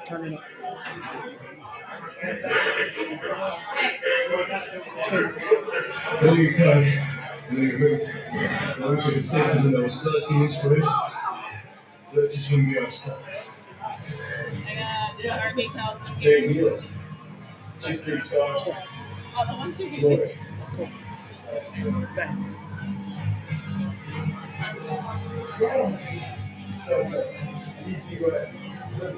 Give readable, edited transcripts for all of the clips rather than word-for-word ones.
Turn it up. Really touch. Really consistent in those classy inspiration. That just wouldn't be our stuff. I got our details in There here. he is. Cheesesteak stars. Oh, the ones you Go gave me. ahead. Thanks. Easy, go ahead. Let's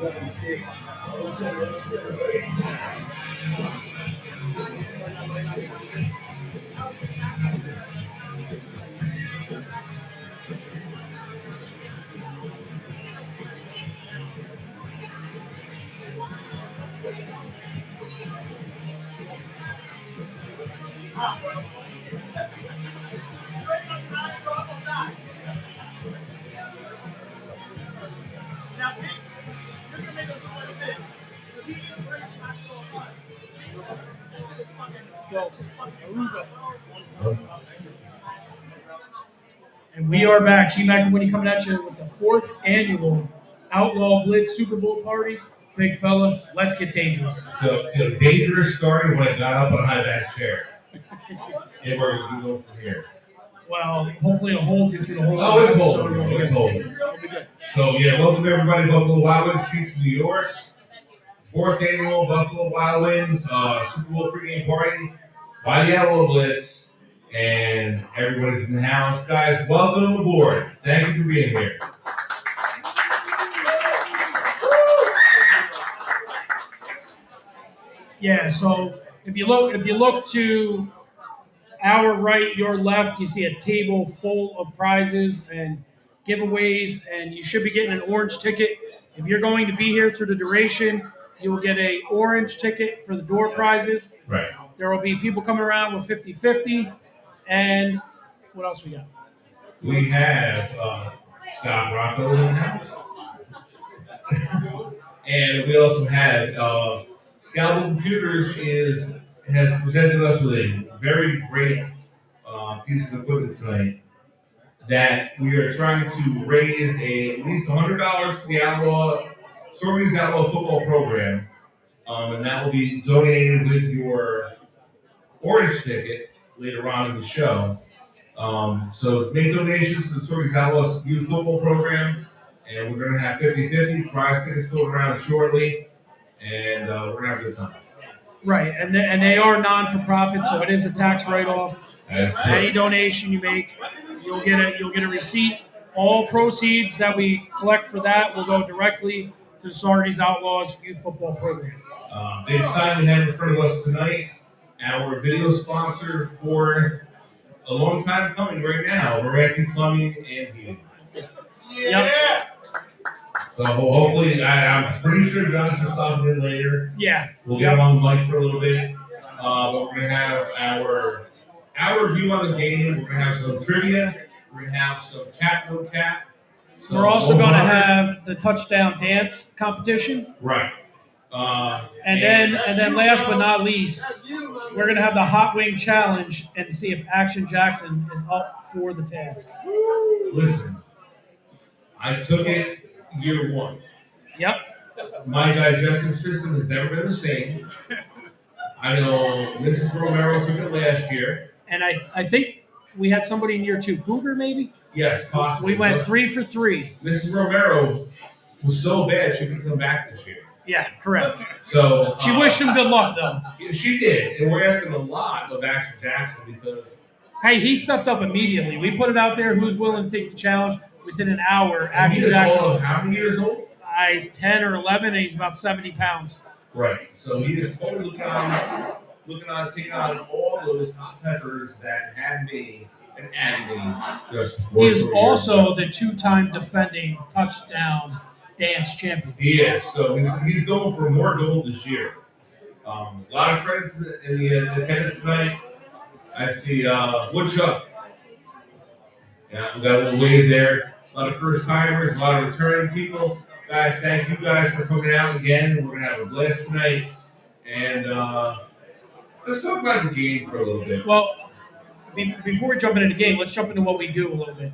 go. Aruba. And we are back. Gmac Winnie coming at you with the 4th annual Outlaw Blitz Super Bowl party. Big fella, let's get dangerous. The dangerous story when I got up on a high back chair. And where we go from here. Well, hopefully it'll hold you through the whole Oh, it's episode. holding. It's holding. It'll be good. So, yeah, welcome everybody to Buffalo Wild Wings, Kingston, New York. 4th annual Buffalo Wild Wings Super Bowl pregame party by the Outlaw Blitz. And everybody's in the house. Guys, welcome aboard. Thank you for being here. Yeah, so if you look to our right, your left, you see a table full of prizes and giveaways, and you should be getting an orange ticket. If you're going to be here through the duration, you will get a orange ticket for the door prizes. Right. There will be people coming around with 50-50. And what else we got? We have Scott Rocco in the house. And we also had Scalpel Computers has presented us with a very great piece of equipment tonight that we are trying to raise at least $100 for the Sorby's Outlaw Football Program. And that will be donated with your orange ticket later on in the show. So make donations to the Sorby's Outlaw Youth Football Program, and we're going to have 50-50 prize tickets going around shortly, and we're going to have a good time. Right, and they are non-for-profit, so it is a tax write-off. Any donation you make, you'll get a receipt. All proceeds that we collect for that will go directly to the Sardi's Outlaws Youth Football Program. Big sign we have in front of us tonight, our video sponsor for a long time coming right now, American Plumbing and Heating. Yep. So hopefully, I'm pretty sure Josh is stopping in later. Yeah. We'll get him on the mic for a little bit. But we're going to have our view on the game. We're going to have some trivia. We're going to have some cap, no cap. We're also going to have the touchdown dance competition. Right. And then last but not least, we're going to have the Hot Wing Challenge and see if Action Jackson is up for the task. Listen, I took it year one. Yep. My digestive system has never been the same. I know Mrs. Romero took it last year. And I think we had somebody in year 2. Cougar, maybe? Yes, possibly. We went 3 for 3. Mrs. Romero was so bad she could come back this year. Yeah, correct. So She wished him good luck, though. She did, and we're asking a lot of Action Jackson because. Hey, he stepped up immediately. We put it out there. Who's willing to take the challenge? Within an hour, Action Action Jackson. How many years old? He's 10 or 11, and he's about 70 pounds. Right. So he is totally looking on taking on all those hot peppers that had me and added me just. He is also the 2-time defending touchdown dance champion. He is. So he's going for more gold this year. A lot of friends in the attendance tonight. I see Woodchuck. Yeah, we got a little wave there. A lot of first timers, a lot of returning people. Guys, thank you guys for coming out again. We're gonna have a blast tonight. And let's talk about the game for a little bit. Well, before we jump into the game, let's jump into what we do a little bit.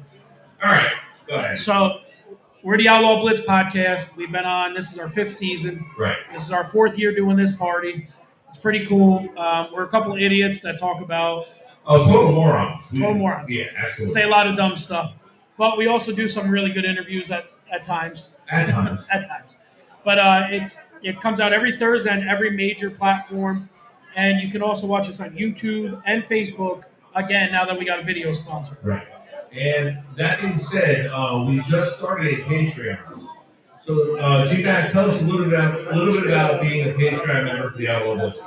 All right, go ahead. So We're the Outlaw Blitz podcast. We've been on. This is our 5th season. Right. This is our 4th year doing this party. It's pretty cool. We're a couple of idiots that talk about Total morons. total morons. Yeah, absolutely. Say a lot of dumb stuff, but we also do some really good interviews at times. At times. At times. But it comes out every Thursday on every major platform, and you can also watch us on YouTube and Facebook. Again, now that we got a video sponsor. Right. And that being said, we just started a Patreon. So, Gmac, tell us a little bit about being a Patreon member for the Outlaw Blitz.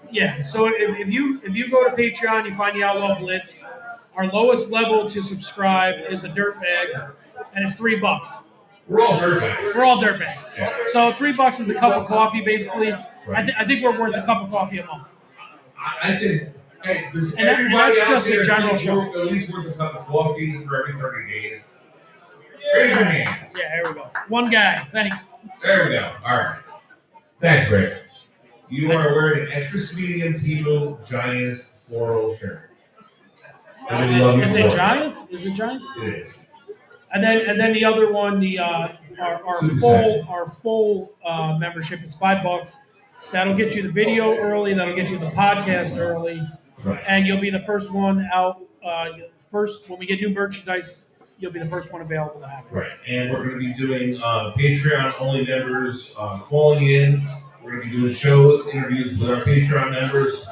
Yeah. So if you go to Patreon, you find the Outlaw Blitz. Our lowest level to subscribe is a dirt bag, and it's $3. We're all dirtbags. We're all dirtbags. Yeah. So $3 is a cup of coffee, basically. Right. I think we're worth a cup of coffee a month. I think, hey, does And everybody that's out just a there general think show. we're at least worth a cup of coffee for every 30 days? Raise your hands. Yeah, there we go. One guy. Thanks. There we go. All right. Thanks, Rick. You are wearing an extra medium Timo Giants floral shirt. Is it Giants? Is it Giants? It is. And then the other one, our full membership is $5. That'll get you the video early. That'll get you the podcast early, Right. and you'll be the first one out. First, when we get new merchandise, you'll be the first one available to have it. Right. And we're going to be doing Patreon only members calling in. We're going to be doing shows, interviews with our Patreon members.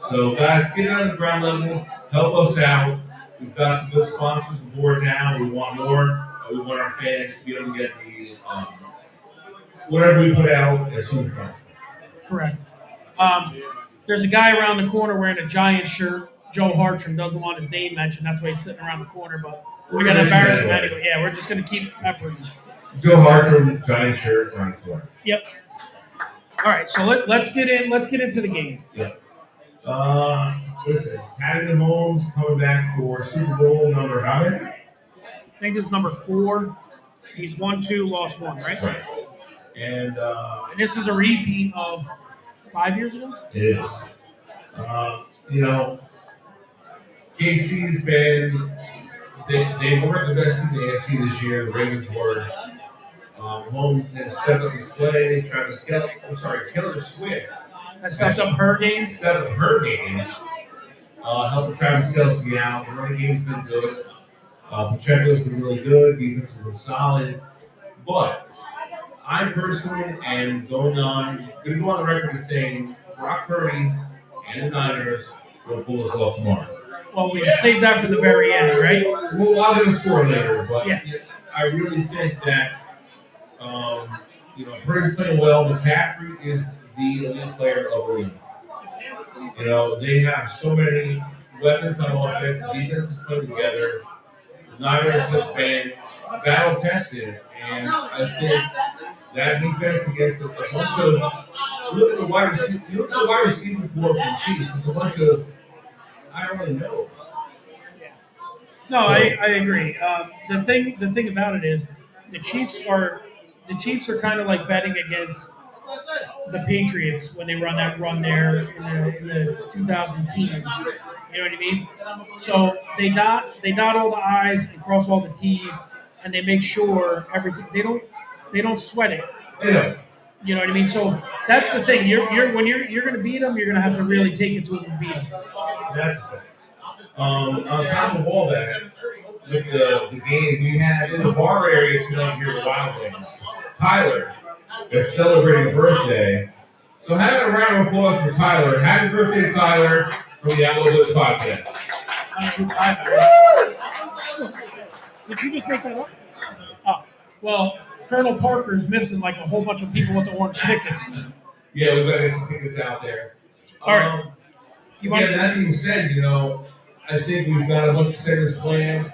So, guys, get on the ground level. Help us out. We've got some good sponsors on board now. We want more. We want our fans to be able to get the whatever we put out as soon as possible. Correct. There's a guy around the corner wearing a Giant shirt. Joe Hartram doesn't want his name mentioned. That's why he's sitting around the corner. But we're going to embarrass him anyway. Yeah, we're just going to keep peppering him. Joe Hartram, Giant shirt, around the corner. Yep. All right, so let's get into the game. Yep. Listen, Patrick Mahomes coming back for Super Bowl number how many? I think this is number 4. He's won 2, lost 1, right? Right. And And this is a repeat of 5 years ago. it is. KC's been they weren't the best team in the AFC this year. The Ravens were. Holmes has stepped up his play. Taylor Swift That stepped up her game. stepped up her game. Helping Travis Kelce out. The running game's been good. Pacheco's been really good. Defense has been solid. But I personally am going to go on the record as saying Brock Purdy and the Niners will pull us off tomorrow. Well, we saved that for the very end, right? Well, I'm going to score later, but Yeah. I really think that Purdy's playing well. McCaffrey is the elite player of the league. They have so many weapons on offense. Defense is put together. The Niners have been battle tested, and I think that defense against a bunch of look at the wide receiver core for the Chiefs. It's a bunch of I don't really know. No, I agree. The thing about it is the Chiefs are kind of like betting against the Patriots when they run that run there in the 2000 teens. You know what I mean? So they dot all the I's and cross all the T's, and they make sure everything. They don't sweat it. Yeah. You know what I mean? So that's the thing. When you're going to beat them, you're going to have to really take it to them and beat them. That's the thing. On top of all that, with the game, we had in the bar area tonight here at Wild Wings, Tyler is celebrating a birthday. So have a round of applause for Tyler. Happy birthday, Tyler, from the Outlaw Blitz podcast. Did you just make that up? Oh, well, Colonel Parker's missing like a whole bunch of people with the orange tickets. Yeah, we've got to get some tickets out there. All right. That being said, I think we've got a bunch of segments planned.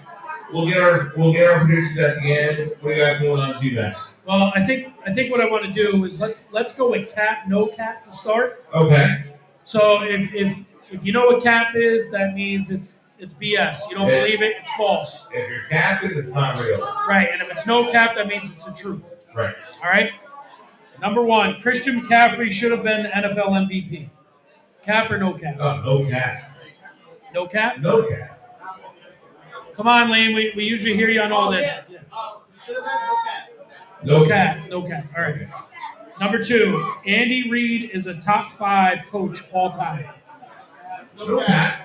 We'll get our predictions at the end. What do you got going on Gmac? Well, I think what I want to do is let's go with cap, no cap to start. Okay. So if you know what cap is, that means it's BS. You don't believe it, it's false. If you're capping, it's not real. Right, and if it's no cap, that means it's the truth. Right. All right. Number 1, Christian McCaffrey should have been the NFL MVP. Cap or no cap? No cap. No cap? No cap. Come on, Lane. We usually hear you on all this. Yeah. Should have been no cap. No cat. No cat. All right. Number 2, Andy Reid is a top 5 coach all time. No cat.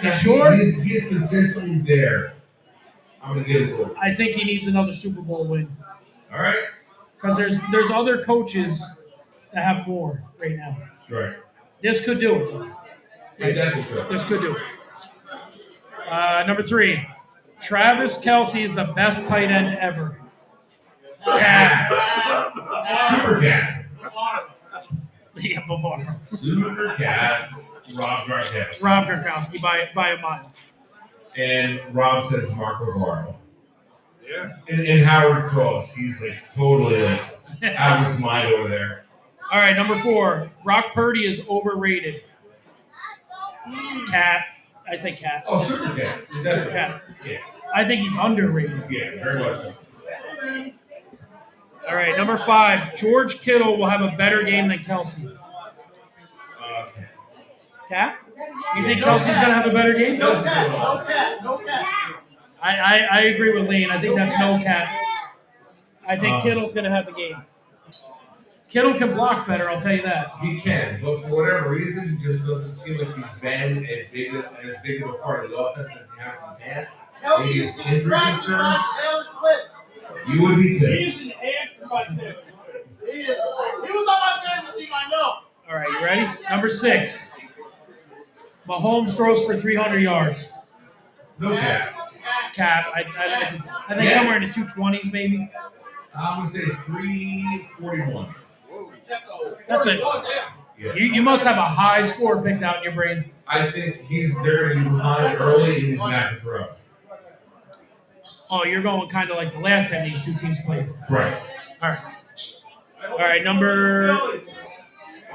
You sure? He's consistently there. I'm gonna give it to him. I think he needs another Super Bowl win All right. because there's other coaches that have more right now. Right. This could do it. It definitely could. This could do it. Number 3, Travis Kelce is the best tight end ever. Cat. Super cat. Yeah, Bavaro. Super cat. Rob Gronkowski. Rob Gronkowski by a mile. And Rob says Mark Bavaro. Yeah. And Howard Cross. He's like totally like out of his mind over there. All right, number 4, Brock Purdy is overrated. Cat. I say cat. Oh, super cat. Super cat. Yeah. I think he's underrated. Yeah, very much so. All right, number 5, George Kittle will have a better game than Kelce. Cat? You think Kelsey's going to have a better game? No cat. I agree with Lane. I think that's no cat. I think Kittle's going to have the game. Kittle can block better, I'll tell you that. He can, but for whatever reason, he just doesn't seem like he's been as big of a part of the offense as he has in the past. Maybe his injury concerns. You would be too. He's an answer by Taylor Swift. He was on my fantasy team, I know. All right, you ready? Number 6, Mahomes throws for 300 yards. No cat. Cat. I think somewhere in the 220s maybe. I'm going to say 341. That's it. Yeah. You must have a high score picked out in your brain. I think they're going to be behind early and he's not to throw. Oh, you're going kind of like the last time these two teams played. Right. All right. All right, number...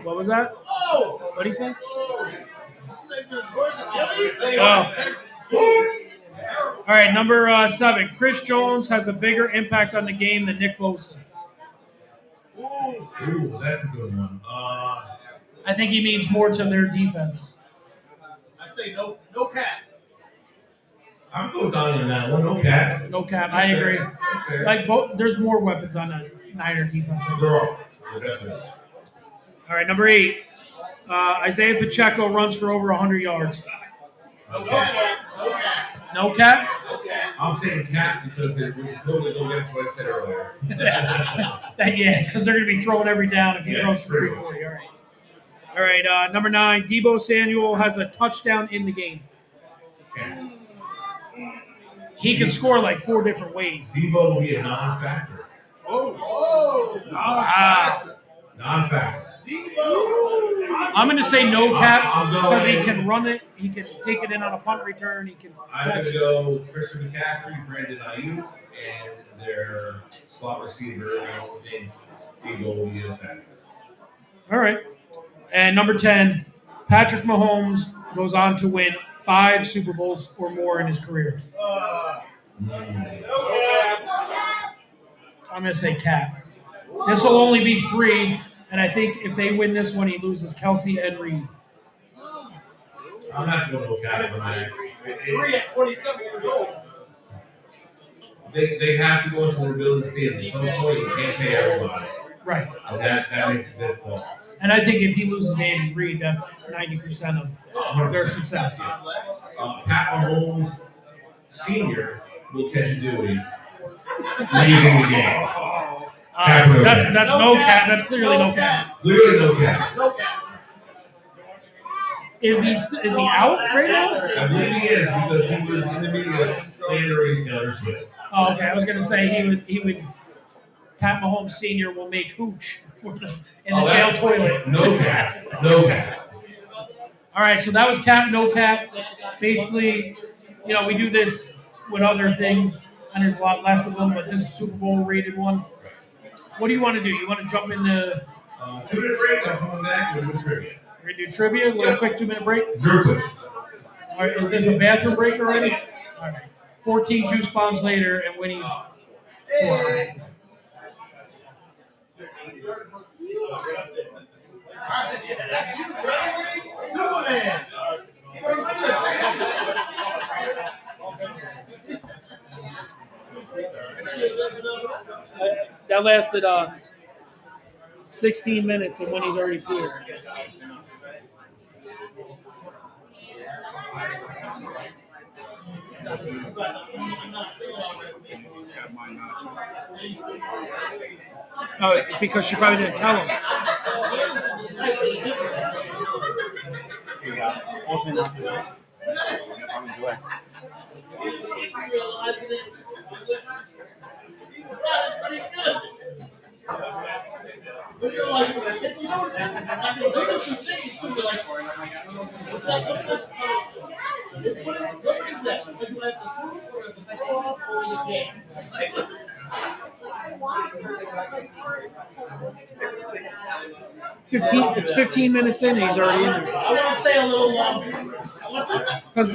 What was that? What did he say? Oh. All right, number 7. Chris Jones has a bigger impact on the game than Nick Bosa. Ooh, that's a good one. I think he means more to their defense. I say no cat. I'm going down on that one. No cat. No cap, I agree. Like there's more weapons on the Niner defense. They're off. Definitely. All right, number 8. Isaiah Pacheco runs for over 100 yards. No cap? I'm saying cat because it would totally go against what I said earlier. Yeah, because they're going to be throwing every down if he throws for 340. All right, number 9. Deebo Samuel has a touchdown in the game. Okay. He can score like 4 different ways. Deebo will be a non-factor. Non-factor. I'm going to say no cap because he can run it. He can take it in on a punt return. He can I'm going to go Christian McCaffrey, Brandon Ayuk, and their slot receiver. I don't think Deebo will be a factor. All right. And number 10, Patrick Mahomes goes on to win 5 Super Bowls or more in his career. I'm going to say cap. This will only be 3, and I think if they win this one, he loses Kelce and Reed. I'm not going to go cap on that. 3 at 27 years old. They have to go into a rebuilding stage. At some point, you can't pay everybody. Right. And that makes it difficult. And I think if he loses Andy Reid, that's 90% of their success. Pat Mahomes Sr. will catch a dewey leaving the game. That's no cap. That's clearly no cap. Clearly no cap. Is he out right now? I believe he is because he was in the media slandering Taylor Swift. Oh, okay. I was going to say he would. Pat Mahomes Sr. will make hooch in the jail toilet. No cap. No cap. All right, so that was cap, no cap. Basically, we do this with other things, and there's a lot less of them, but this is a Super Bowl rated one. What do you want to do? You want to jump into 2-minute break? I'm coming back with trivia. We're going to do trivia, a little quick 2-minute break. 0 2. All right, is this a bathroom break already? All right. 14 juice bombs later, and Winnie's 4. Superman. That lasted 16 minutes, and Winnie's already peed. Oh, because she probably didn't tell him. What is that? 15 minutes in, and he's already in there. I want to stay a little longer. Because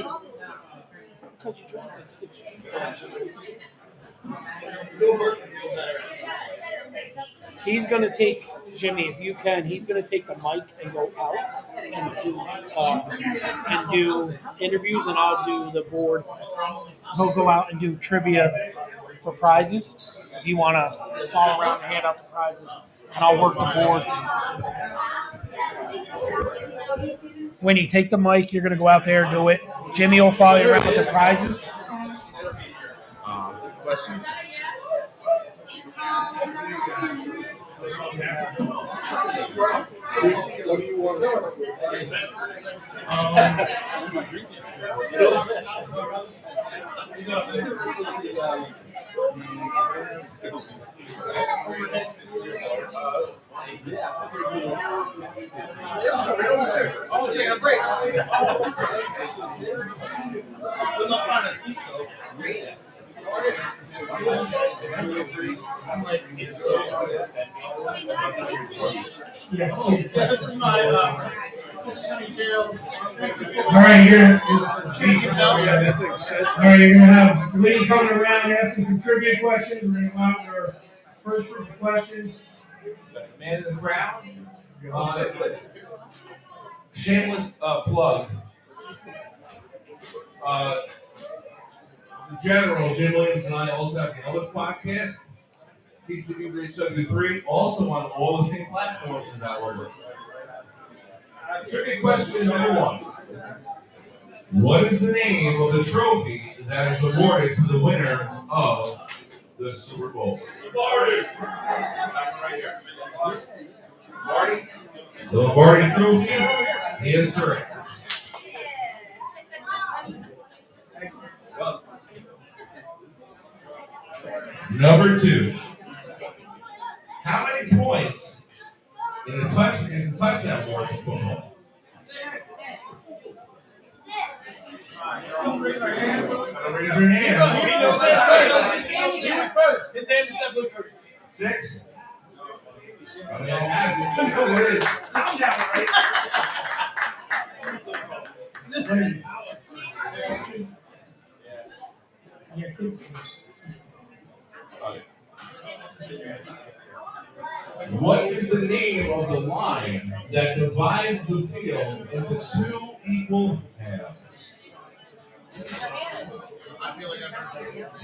you drank like 6 He's going to take, Jimmy, if you can, he's going to take the mic and go out and do interviews, and I'll do the board. He'll go out and do trivia for prizes. If you want to follow around and hand out the prizes, and I'll work the board. When you take the mic, you're going to go out there and do it. Jimmy will follow you around with the prizes. Questions? What do you want This is my jail. All right, you're gonna have Winnie coming around asking some trivia questions. We're gonna go out with our first group of questions. Man in the crowd. Shameless plug. The General, Jim Williams, and I also have the Elvis podcast, TCB Bridge 73, also on all the same platforms as that one. Trivia question number 1. What is the name of the trophy that is awarded to the winner of the Super Bowl? Lombardi. The Lombardi Trophy is correct. Number 2. How many points is a touchdown worth in football? Raise your hand. He was first. His hand is definitely first. 6. I mean, I have it. It is. Calm down, right? Yeah, Kingston. What is the name of the line that divides the field into 2 equal halves?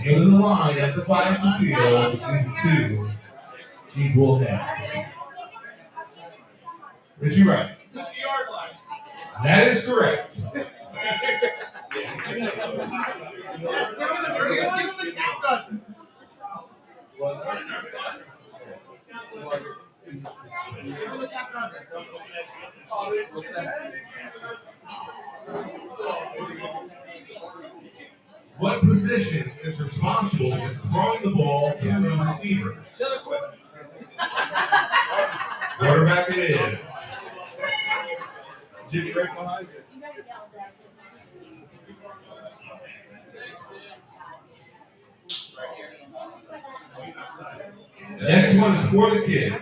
Name of the line that divides the field into 2 equal halves. Did you write? That is correct. Give him the count gun. What position is responsible for throwing the ball to the receiver? Quarterback it is. Jimmy right behind you. The next one is for the kids.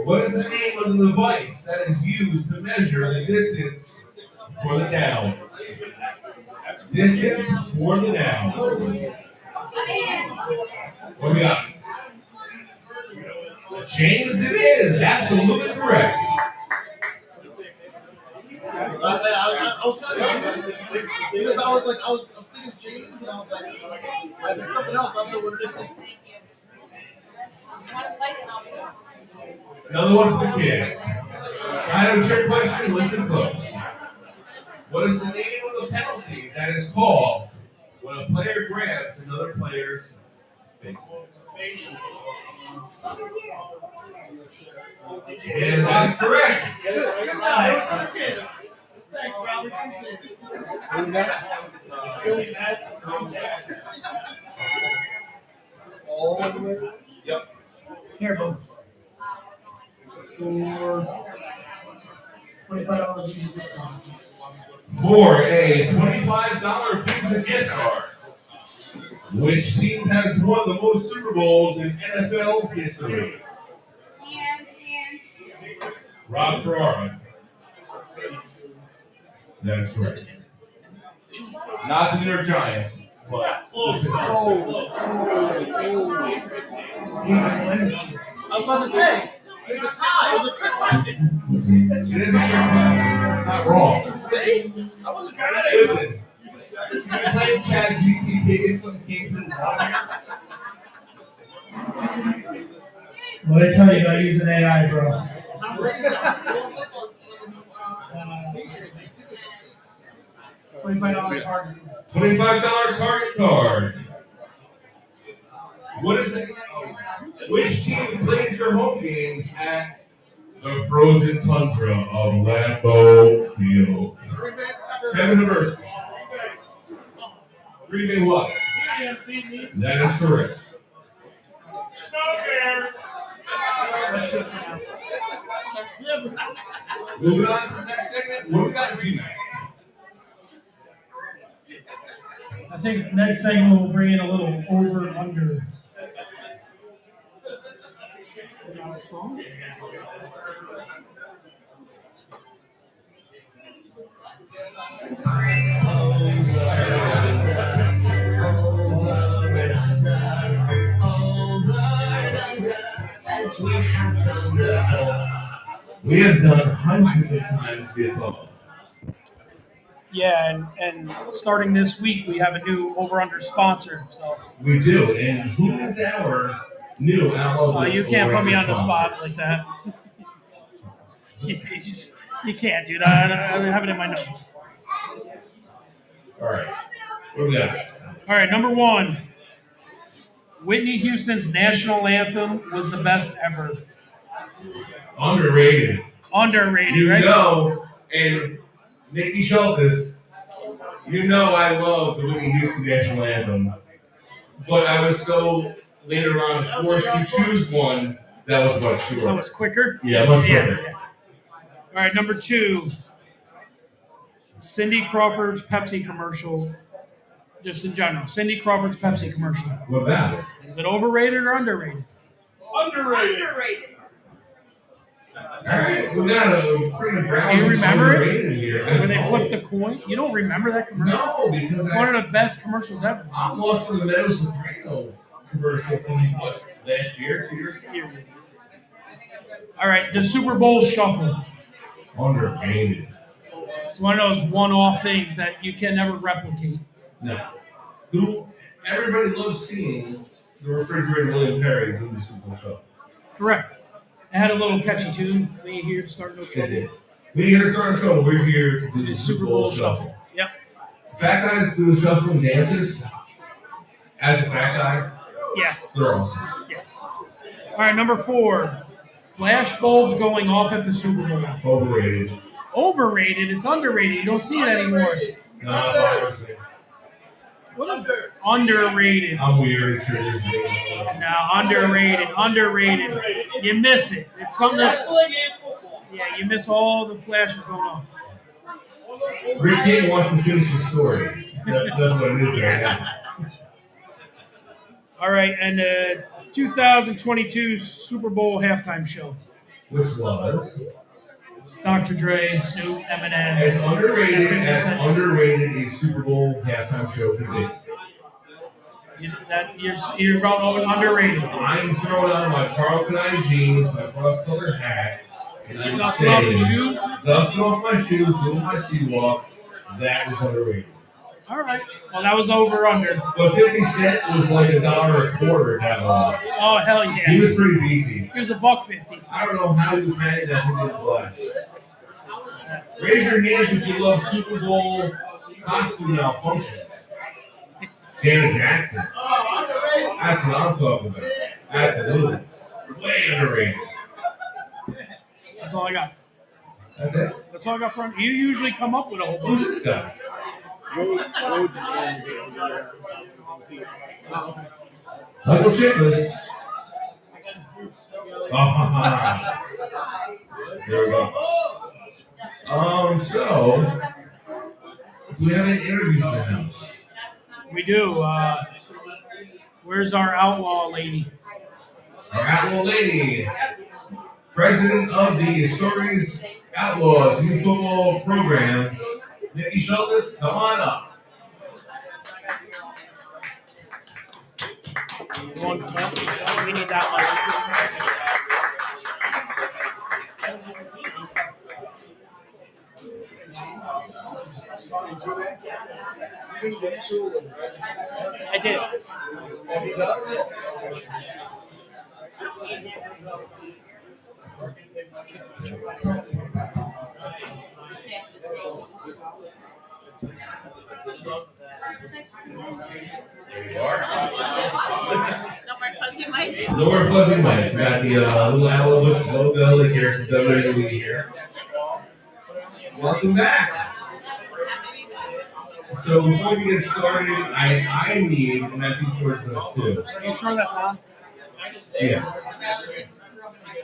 What is the name of the device that is used to measure the distance for the downs? Distance for the downs. What do we got? Chains it is. Absolutely correct. I was kind of because I was thinking chains, and I was like, I think something else. I don't know what it is. Another one for the kids. I have a trick question. Listen close. What is the name of the penalty that is called when a player grabs another player's face? And that is correct. Thanks, Robert. Yep. Here, boo. For $25. For a $25 Pizza gift card. Which team has won the most Super Bowls in NFL history? Rob Ferrara. That is correct. Not the New York Giants, but I was about to say, it's a tie. It was a trick question. it is a trick question. Not wrong. See? I wasn't right. Listen, you playing Chat GTP in some Kingston NY? What I tell you about using AI, bro? $25 card. $25 target card. What is it? Which team plays their home games at the frozen tundra of Lambeau Field? Kevin University. Green Bay what? That is correct. That's good for now. Moving on to the next segment. What we got in Gmac? I think next segment we'll bring in a little over under. We have done hundreds of times before. Yeah, and starting this week we have a new over under sponsor. So We do. And who is our new Outlaw Blitz? you can't put me on the spot like that. You can't, dude. I have it in my notes. All right. What do we got? All right, number one. Whitney Houston's national anthem was the best ever. Underrated. Underrated, You right? know, and Nikki Schultz, you know I love the Whitney Houston national anthem. But I was so later on forced to choose one that was much shorter. That was quicker. Yeah, much shorter. Yeah. All right, number two. Cindy Crawford's Pepsi commercial. Just in general, Cindy Crawford's Pepsi commercial. What about it? Is it overrated or underrated? Underrated. All right, we got a pretty brown. You remember it? underrated here. Where they flipped the coin? You don't remember that commercial? No, because It's one of the best commercials ever. I'm lost in the Meadow Soprano commercial from what, last year, 2 years ago? All right, the Super Bowl shuffle. Underrated. It's one of those one-off things that you can never replicate. No. Everybody loves seeing the refrigerator William Perry do the Super Bowl show. Correct. It had a little catchy tune. We ain't here to start no trouble. We here to start a show. We're here to do The the Super Bowl shuffle. Yep. Fat guys do the shuffle and dances. As a fat guy, Yeah. they're awesome. Yeah. All right, number four. Flash bulbs going off at the Super Bowl. Overrated. Overrated. It's underrated. You don't see it anymore. No, What is underrated? I'm weird. It triggers me. No, underrated. Underrated. You miss it. It's something that's yeah. You miss all the flashes going off. Rick King wants to finish the story. That's what it is right now. All right, and the 2022 Super Bowl halftime show. Which was Dr. Dre, Snoop, Eminem. as underrated and 50 as Cent. underrated a Super Bowl halftime show could be. You're going underrated. I'm throwing on my Carl Klein jeans, my cross-colored hat, and I'm Dusting off the saying, shoes? dusting off my shoes, doing my sea walk. That was underrated. All right. Well, that was over under. But 50 Cent was like $1.25 that long. Oh hell He yeah! was pretty beefy. He was $1.50. I don't know how he was mad that he was black. Raise your hands if you love Super Bowl costume malfunctions. Janet Jackson. That's what I'm talking about. Absolutely. Way underrated. That's all I got. That's it. That's all I got for you. Usually come up with a whole bunch. Who's this guy? Michael Chiklis. There we go. So, do we have any interviews to announce? We do. Where's our outlaw lady? Our outlaw lady, president of the Stories Outlaws Youth Football Program, Nikki Schultz, come on up. We need that one. I did. There you are. No more fuzzy mic. No more fuzzy mics. We got the little Outlaw Blitz logo, the character WWE here. Welcome back. So before we get started, I need, and I think George does too. Are you sure that's on? Yeah,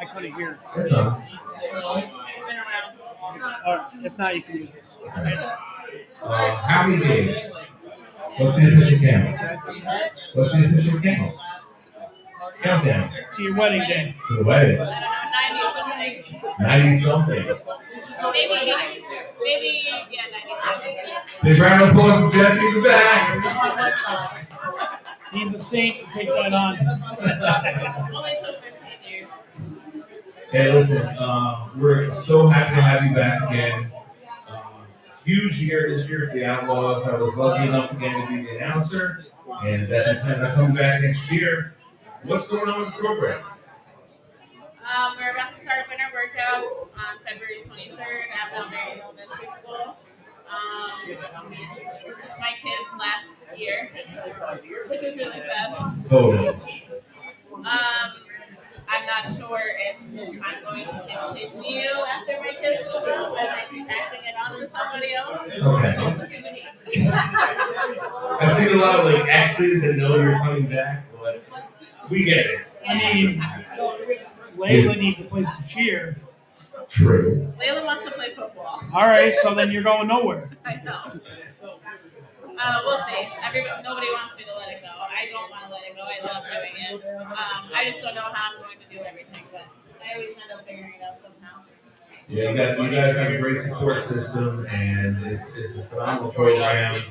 I couldn't hear. it's on. If not, you can use this. How many days? What's the official count? What's the official count? Countdown To your wedding day. to the wedding. I don't know, 90 something. 90 something. Maybe, yeah, 90 Big round of applause for Jesse in the back. He's a saint to take that on. Only took 15 years. Hey, listen, we're so happy to have you back again. Huge year this year for the Outlaws. I was lucky enough again to be the announcer, and that's plan to come back next year. What's going on with the program? We're about to start winter workouts on February 23rd at Mountaineer Elementary School. It's my kids' last year, which is really sad. Totally. I'm not sure if I'm going to continue after my kids go out. I might be passing it on to somebody else. Okay. I've seen a lot of like exes that know you're coming back, but we get it. I mean, Layla needs a place to cheer. True. Layla wants to play football. All right, so then you're going nowhere. I know. We'll see. Nobody wants me to let it go. I don't want to let it go. I love doing it. I just don't know how I'm going to do everything, but I always end up figuring it out somehow. Yeah, you guys have a great support system, and it's a phenomenal program.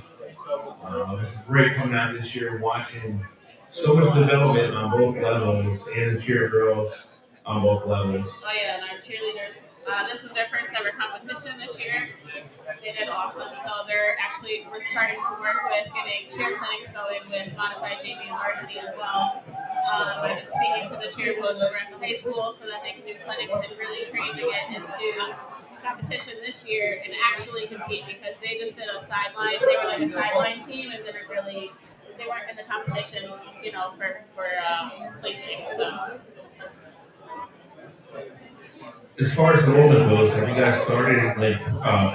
It's great coming out this year, watching so much development on both levels, and the cheer girls on both levels. Oh yeah, and our cheerleaders. This was their first ever competition this year. They did awesome. So we're starting to work with getting cheer clinics going with modified JV and varsity as well. I've been speaking to the cheer coach over at the high school so that they can do clinics and really train to get into competition this year and actually compete, because they just did a sideline. They were like a sideline team and they weren't in the competition, for placing. So. As far as enrollment goes, have you guys started like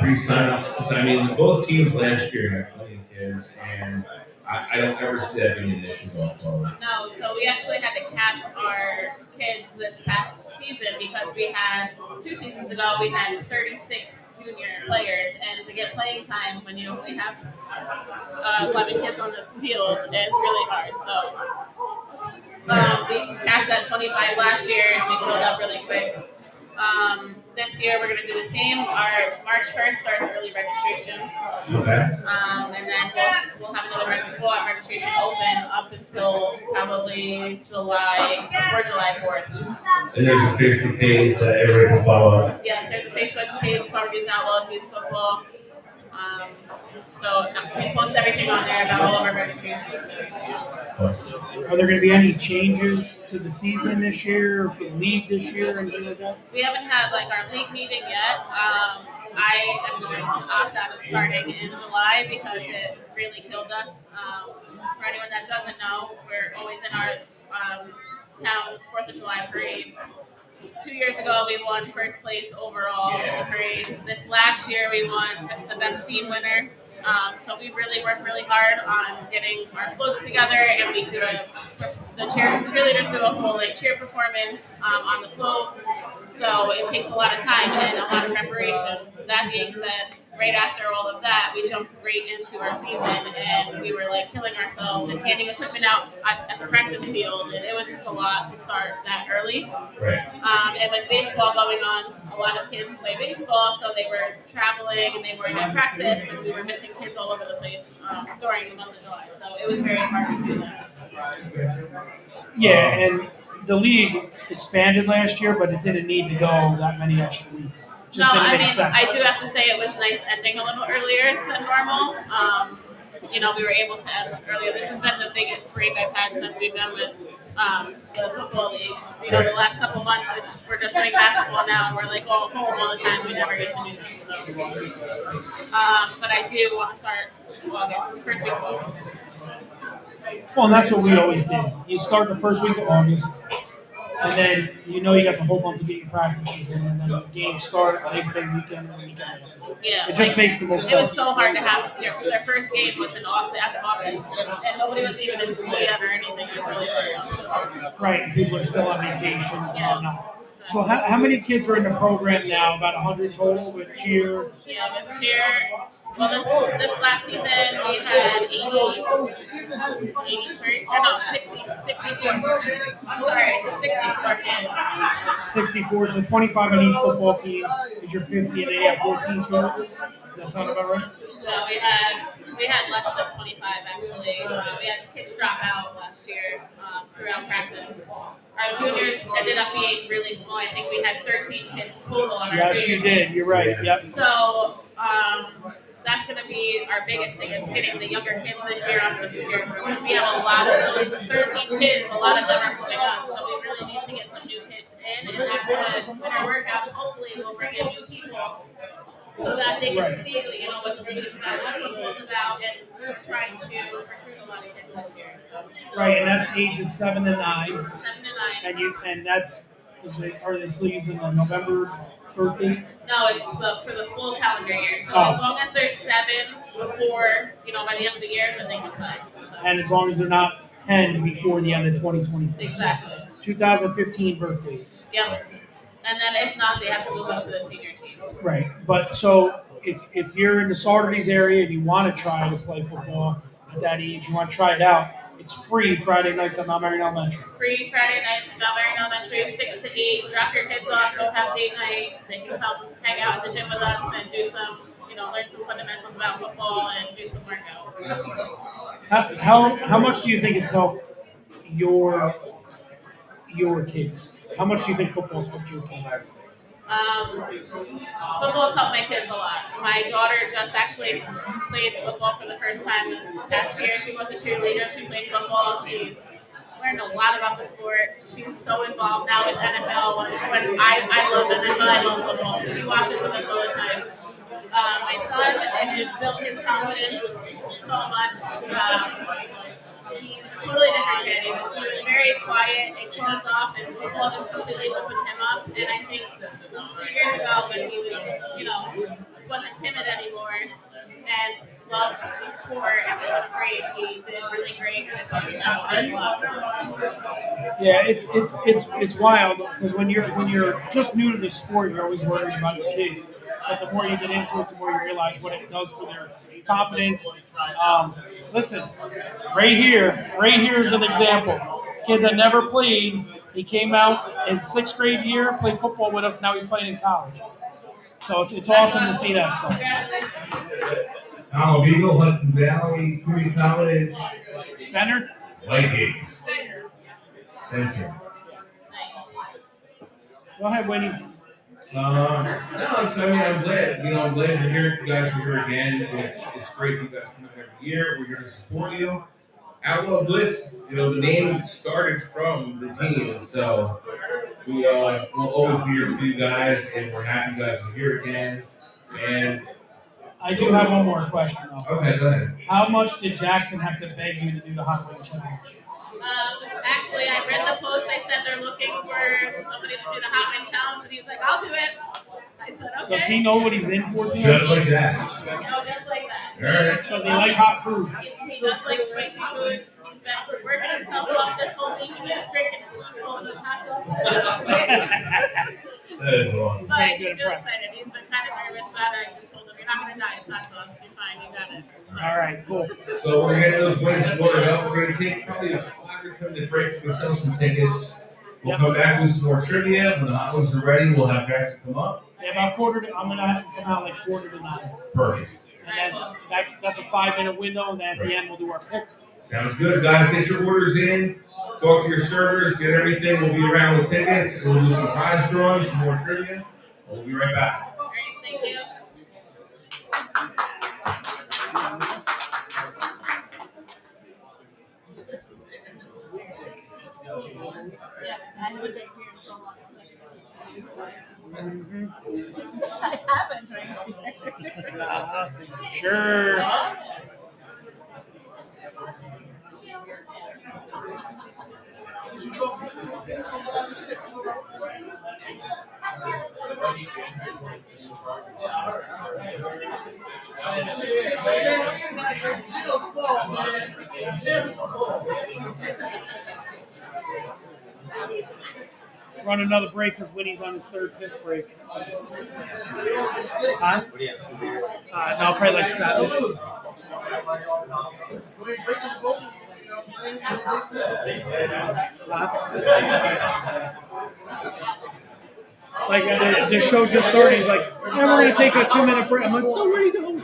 pre-signups? Because I mean, both teams last year had plenty of kids, and I don't ever see that being an issue going forward. No, so we actually had to cap our kids this past season because we had 2 seasons ago we had 36 junior players, and to get playing time when you only have 11 kids on the field, it's really hard. So we capped at 25 last year, and we filled up really quick. This year we're going to do the same. Our March 1st starts early registration. Okay. And then we'll have another registration open up until probably July 4th. And there's a Facebook page that everybody can follow. Yes, there's a Facebook page, Sorties Outlaws Youth Football. So we post everything on there about all of our registrations. Are there going to be any changes to the season this year or for the league this year? Anything like that? We haven't had like our league meeting yet. I am going to opt out of starting in July because it really killed us. For anyone that doesn't know, we're always in our town's 4th of July parade. 2 years ago, we won first place overall in the parade. This last year, we won the best team winner. So we really work really hard on getting our floats together, and we do the cheerleaders do a whole like cheer performance on the float. So it takes a lot of time and a lot of preparation. That being said, right after all of that, we jumped right into our season, and we were like killing ourselves and handing equipment out at the practice field, and it was just a lot to start that early. Right. And with baseball going on, a lot of kids play baseball, so they were traveling and they weren't at practice, and we were missing kids all over the place during the month of July. So it was very hard to do that. Yeah, and the league expanded last year, but it didn't need to go that many extra weeks. Just No, didn't I make mean, sense. I do have to say it was nice ending a little earlier than normal. We were able to end earlier. This has been the biggest break I've had since we've been with the football league. The last couple months, we're just doing basketball now, and we're like all home all the time. We never get to do this. So. But I do want to start August, first week of August. Well, and that's what we always did. You start the first week of August, and then you got the whole month to get your practices in, and then the games start Labor Day weekend and the weekend after. Yeah, It just makes the most it was sense. so hard to have their first game was in August, and nobody was even in school yet or anything. It was really hard. Right, and people are still on vacations and Yes. whatnot. So how many kids are in the program now? About 100 total with cheer? Yeah, with cheer. Well, this last season we had 64. I'm sorry, 64 kids. 64, so 25 on each football team is your 50, and then you have 14 cheerleaders. Does that sound about right? So we had less than 25 actually. We had kids drop out last year throughout practice. Our juniors ended up being really small. I think we had 13 kids total on our Yes, junior you team. did. You're right. Yep. So that's going to be our biggest thing is getting the younger kids this year onto juniors. Because we have a lot of those 13 kids, a lot of them are coming up. So we really need to get some new kids in, and that's what in our workouts, hopefully we'll bring in new people so that they can see what the league is about, what football is about, and we're trying to recruit a lot of kids this year. So Right, and that's ages 7 to 9. 7 to 9. And that's are they still using the November birthday? No, it's for the full calendar year. So Oh. as long as they're 7 before, by the end of the year, then they can play. So. And as long as they're not 10 before the end of 2024. Exactly. 2015 birthdays. Yep. And then if not, they have to move up to the senior team. Right, but so if you're in the Saugerties area and you want to try to play football at that age, you want to try it out, it's free Friday nights at Mount Marion Elementary. Free Friday nights, Mount Marion Elementary, 6 to 8. Drop your kids off, go have date night. They can come hang out at the gym with us and do some, learn some fundamentals about football and do some workouts. How much do you think it's helped your kids? How much do you think football's helped your kids? Football's helped my kids a lot. My daughter just actually played football for the first time this past year. She was a cheerleader. She played football. She's learned a lot about the sport. She's so involved now with NFL. When I love NFL, I love football. She watches with us all the time. My son, it has built his confidence so much. He's a totally different kid. He was very quiet and closed off, and football just completely opened him up. And I think 2 years ago when he was, wasn't timid anymore and loved the sport and wasn't afraid, he did really great and taught his confidence a lot. Yeah, it's wild because when you're just new to the sport, you're always worried about your kids. But the more you get into it, the more you realize what it does for their confidence. Listen, right here is an example. Kid that never played, he came out his 6th grade year, played football with us. Now he's playing in college. So it's awesome to see that stuff. Outlaw Beagle, Hudson Valley, Community College, Center. Center. Go ahead, Winnie. No, so, I mean, I'm glad. I'm glad you're here. You guys are here again. It's great you guys come out every year. We're here to support you. Outlaw Blitz, the name started from the team, so we'll always be here for you guys, and we're happy you guys are here again. And I do have one more question though. okay, go ahead. How much did Jackson have to beg you to do the hot wing challenge? Actually, I read the post. They said they're looking for somebody to do the hot wing challenge, and he was like, "I'll do it." I said, "Okay." Does he know what he's in for? Just like that. No, just like that. All right. Does he like hot food? He does like spicy food. He's been working himself up this whole week. He's drinking spoonfuls of hot sauce. That is awesome. But he's really excited. He's been kind of nervous about it. I just told him, "You're not going to die. It's hot sauce. You're fine. You got it." So. All right, cool. So we're getting those wings ordered up. We're going to take probably a 5 or 10 minute break. We'll sell some tickets. We'll come back with some more trivia. When the hot ones are ready, we'll have Jackson come up. Yeah, about I'm gonna have to come out like 8:45. Perfect. And then that's a 5-minute window, and then at the end we'll do our picks. Sounds good, guys. Get your orders in. Talk to your servers. Get everything. We'll be around with tickets. And we'll do some prize drawings, some more trivia. We'll be right back. All right, thank you. Yes, I haven't drank beer in so long. I haven't drank beer. Sure. Run another break because Winnie's on his 3rd piss break. Huh? No, probably like 7. Like the show just started. He's like, "Yeah, we're gonna take a 2-minute break." I'm like, "Oh, where are you going?"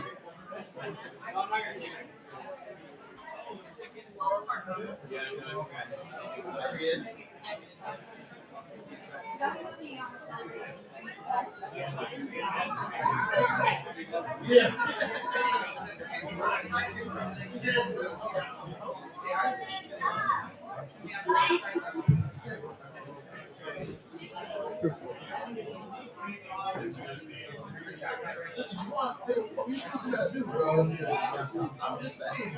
I'm just saying.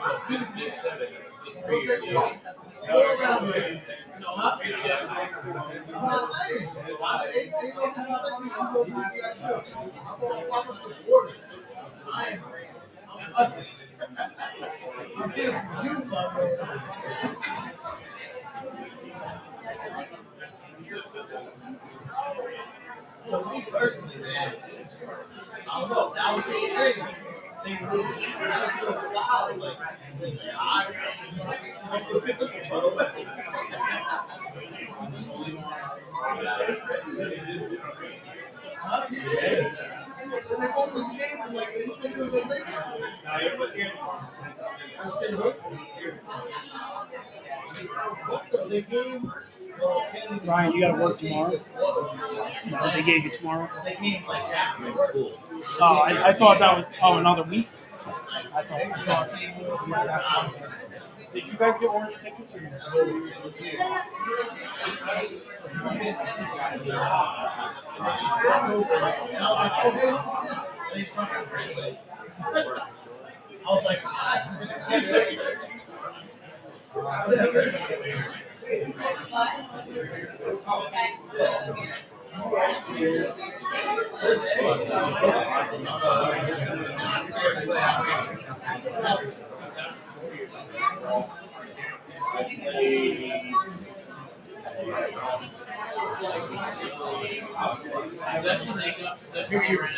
Me personally, man, I don't know. That was the string. Ryan, you gotta work tomorrow. No, they gave you tomorrow. Oh, I thought that was another week. I thought. Did you guys get orange tickets or no? I was like, That's who you were at.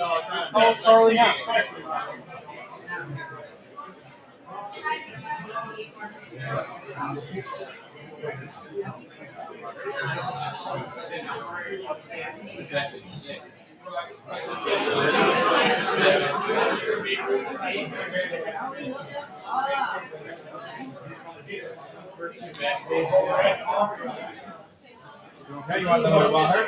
Oh, Charlie. Yeah. Okay, you want to know about her?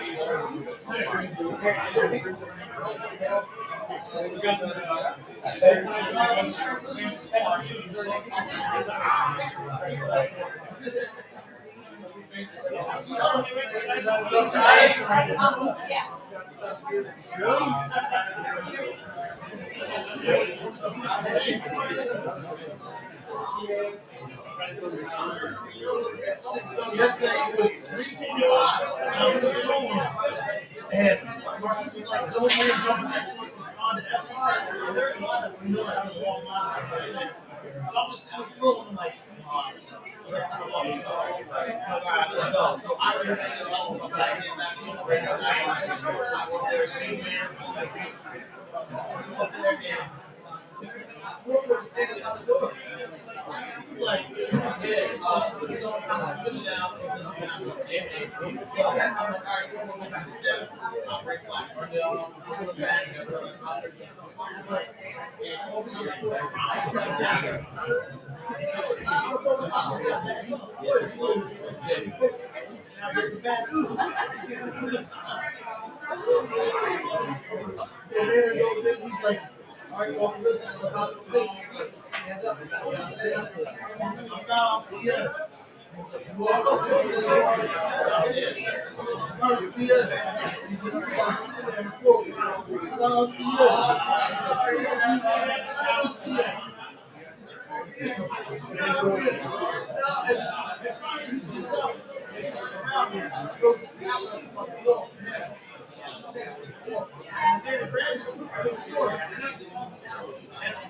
Yesterday it was 3:45. And I was in the control room. And Martin's like, so weird jumping next to responded to everybody. There's a lot of we know that was a long line. So I'm just sitting in the control room and like, let's go. So I was back in that standing on the door. It's like, yeah, he's on kind of good now. So I'm like, all right, so we'll go back to death. I'll break black or they'll go back and I'll break so there goes in, he's like, all right, well, listen, let's have some things. Stand up. I'm down, CS. You are CS. He's just sitting on the floor. Down, CS.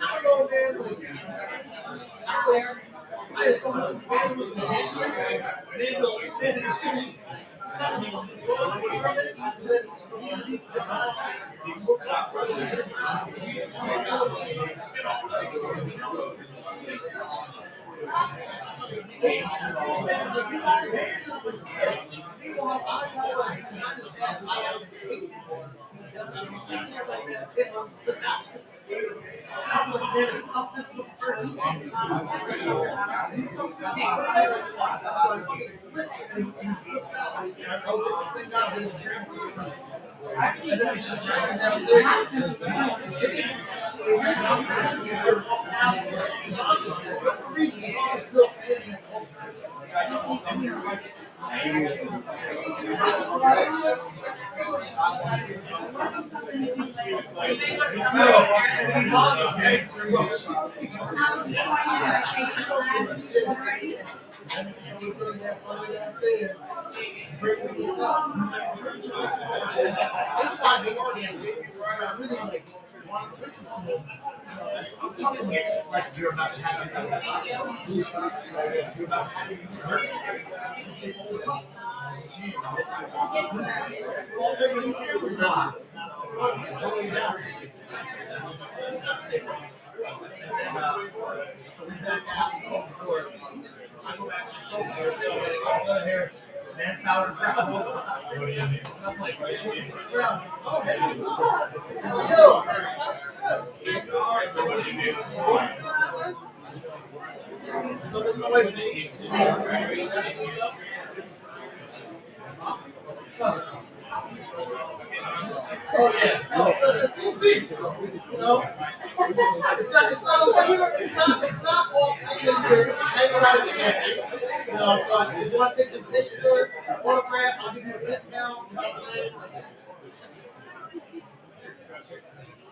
I don't know, man. I had so much fun with the they go standing there. Like you're about to have so we back out and open the door. I go back to the trophy here. Manpower and crowd. I'm like, crowd. Oh, hey, yo. So there's no way to do it. Oh yeah. Oh, full speed. You know, it's not all things you're hanging around champion. You know, so if you want to take some pictures, autograph, I'll give you a discount. You know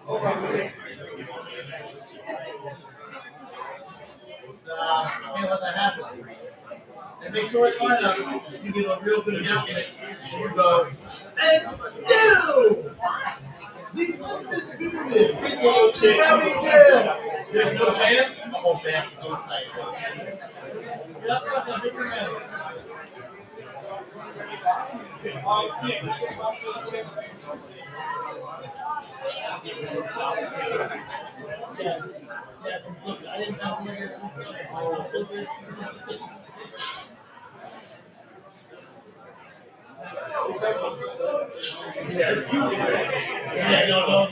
what I'm saying? I can't let that happen. And make sure at lineup you get a real good announcement. And you go, and still, the undisputed county jail. There's no chance. The whole family's so excited. Yep, different man. Yes. Yes, I didn't have to yes. Yeah, no.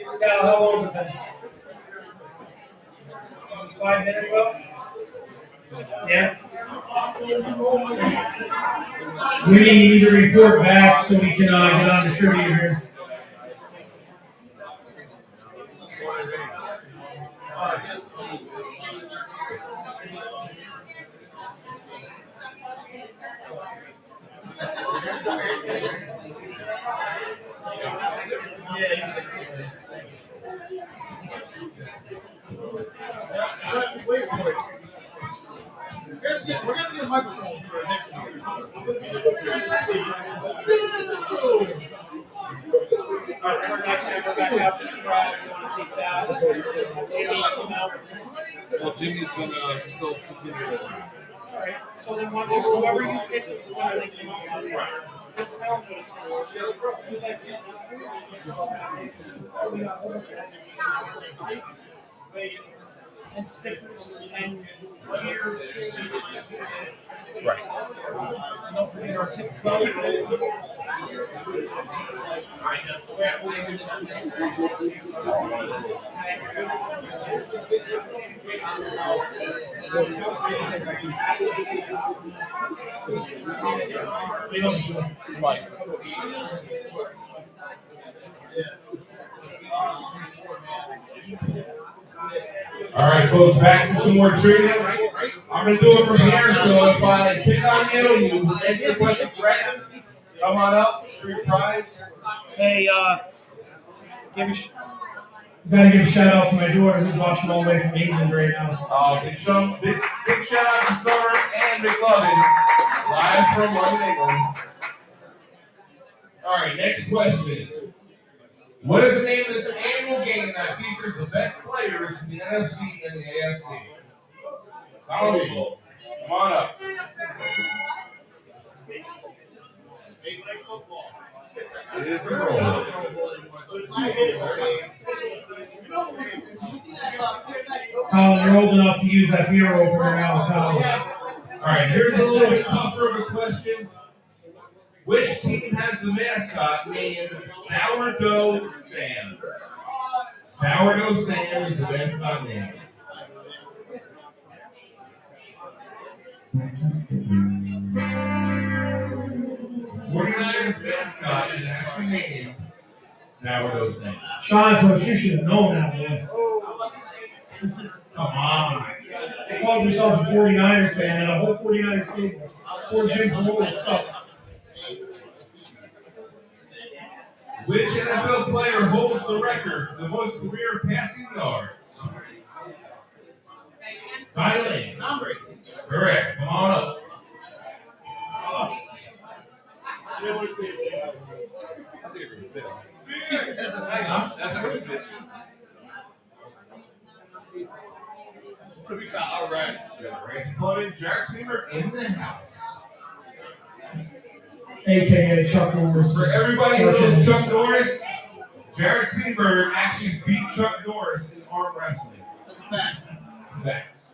Scal, how long has it been? Is this 5 minutes up? Yeah. We need to report back so we can get on the trivia here. Wait for it. We're gonna get a microphone for next year. Alright, we're back out to the crowd. You want to take that? Jimmy, come out. Well, Jimmy's gonna still continue it. Alright, so then once you, whoever you pick is the winner, they come up with it. Just tell them what it's for. You like it? And stickers and gear. Right. And don't forget our tip code. We don't do it. Right. All right, folks, back for some more trivia. I'm gonna do it from here, so if I pick on you, you answer the question correctly. Come on up for your prize. Hey, gotta give a shout out to my daughter who's watching all the way from England right now. Big shout out to Summer and McLovin, live from London, England. All right, next question. What is the name of the annual game that features the best players in the NFC and the AFC? Come on up. It is a roll. Colin, you're old enough to use that beer opener now in college. All right, here's a little bit tougher of a question. Which team has the mascot named Sourdough Sam? Sourdough Sam is the mascot name. '49ers mascot is actually named Sourdough Sam. Sean, so you should have known that, man. Come on. He calls himself a 49ers fan and a whole 49ers team. Poor Jim Cole stuff. Which NFL player holds the record for the most career passing yards? Kylie. Tom Brady. Correct. Come on up. All right. Including Jack Beaver in the house. AKA Chuck Norris. For everybody who knows Chuck Norris, Jared Speedberg actually beat Chuck Norris in arm wrestling. That's a fact. Facts.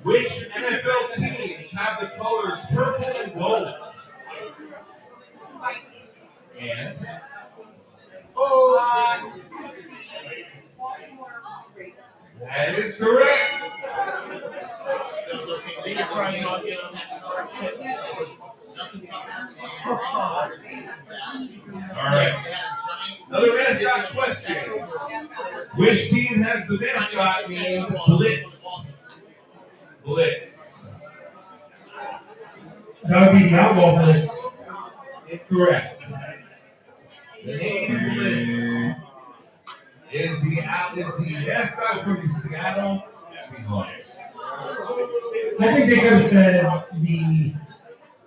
Which NFL teams have the colors purple and gold? And that is correct. All right. Another mascot question. Which team has the mascot named Blitz? Blitz. That would be the Outlaw Blitz. Incorrect. The name Blitz is the mascot for the Seattle Seahawks. I think they could have said the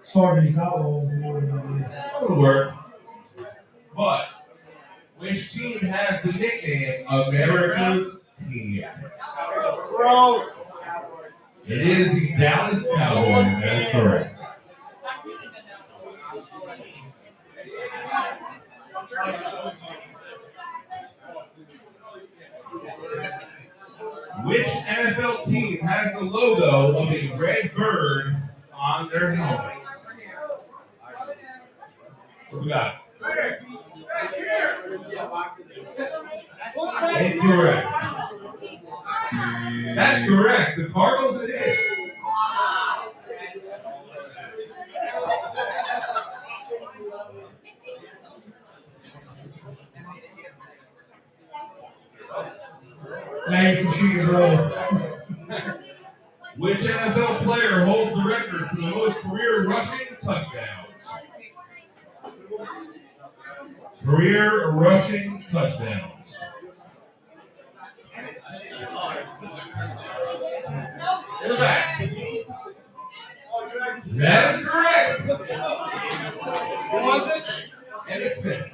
Sardi's Outlaws. That would work. But which team has the nickname America's Team? Gross. It is the Dallas Cowboys. That is correct. Which NFL team has the logo of a red bird on their helmet? What we got? Incorrect. That's correct. The Cardinals it is. Now you can shoot your brother. Which NFL player holds the record for the most career rushing touchdowns? Career rushing touchdowns. In the back. That is correct. Who was it? And it's been.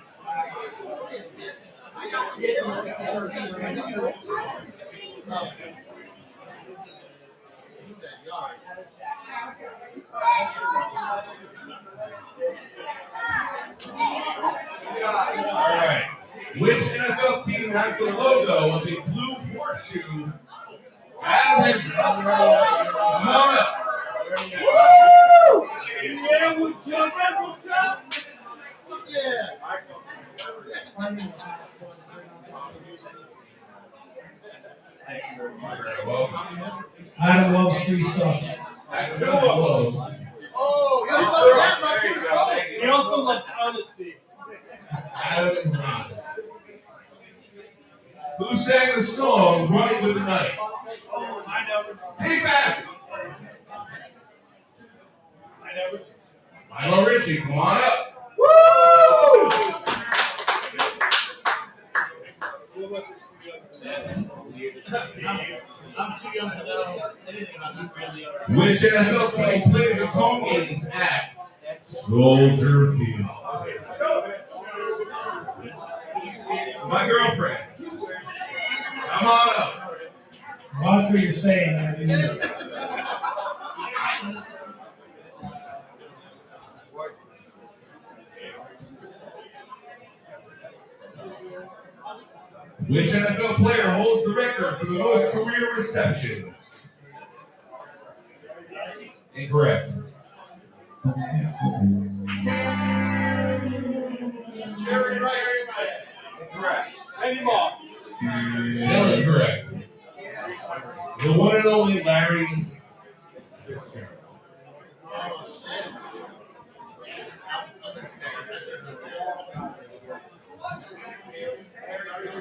Alright. Which NFL team has the logo of a blue horseshoe? Al Hendricks. Come on up. Yeah. Adam loves free stuff. Oh, you don't love that much for the phone. He also loves honesty. Adam is honest. Who sang the song Running with the Night? I know. Hey, back. I know. Milo Richie, come on up. Woo! I'm too young to know anything about that family. Which NFL team plays its home games at Soldier Field? My girlfriend. Come on up. Watch what you're saying. Man. Which NFL player holds the record for the most career receptions? Incorrect. Jerry Rice. Incorrect. Randy Moss. Still incorrect. The one and only Larry Fitzgerald. Oh, shit.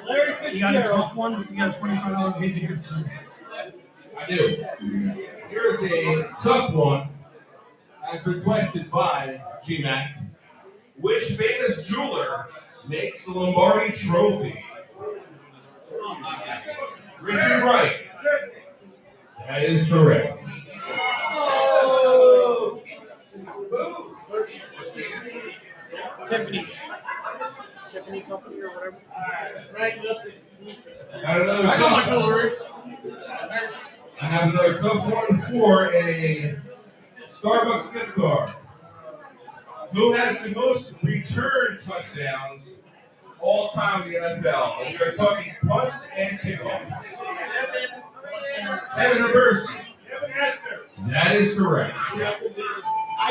Larry You got a Fitzgerald. tough one? You got a $25 Visa gift card. I do. Here's a tough one, as requested by Gmac. Which famous jeweler makes the Lombardi Trophy? Richard Wright. That is correct. Oh! Tiffany's. Tiffany Company or whatever. Got another I got my tough jewelry. I have another tough one for a Starbucks gift card. Who has the most return touchdowns all time in the NFL? We're talking punts and kickoffs. Evan Hurst. That is correct. I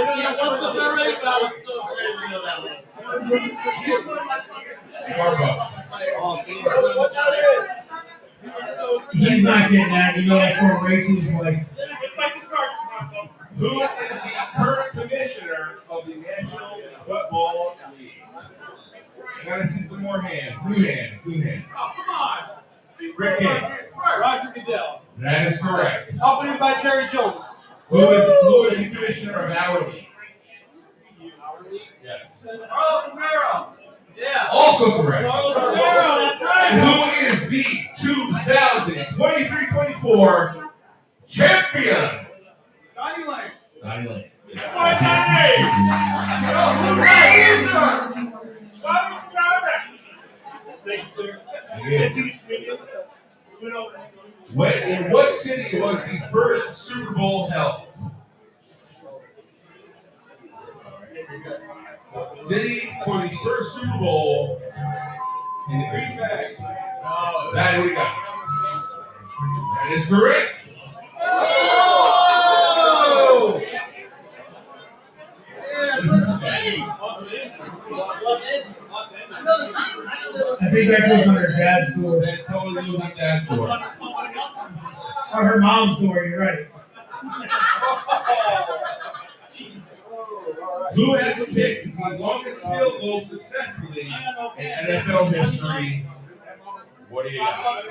know you once it's already, but I was so excited to know that Starbucks. He's not getting that. You know that's for Rachel's wife. It's like the target. Who is the current commissioner of the National Football League? I gotta see some more hands. Blue hands. Blue hands. Oh, come on. Rick King. Roger Goodell. That is correct. Accompanied by Jerry Jones. Who is the commissioner of our league? Yes. Carlos Romero. Yeah. Also correct. Carlos Romero, that's right. And who is the 2023-24 champion? Donnie Lane. Donnie Lane. Thank you, sir. In what city was the first Super Bowl held? City for the first Super Bowl in the Green Bay. That we got. That is correct. Oh! Yeah, this is the same. I think that goes under Dad's door. That totally was not Dad's door. Or her mom's door, you're right. Who has kicked the longest field goal successfully in NFL history? What do you got?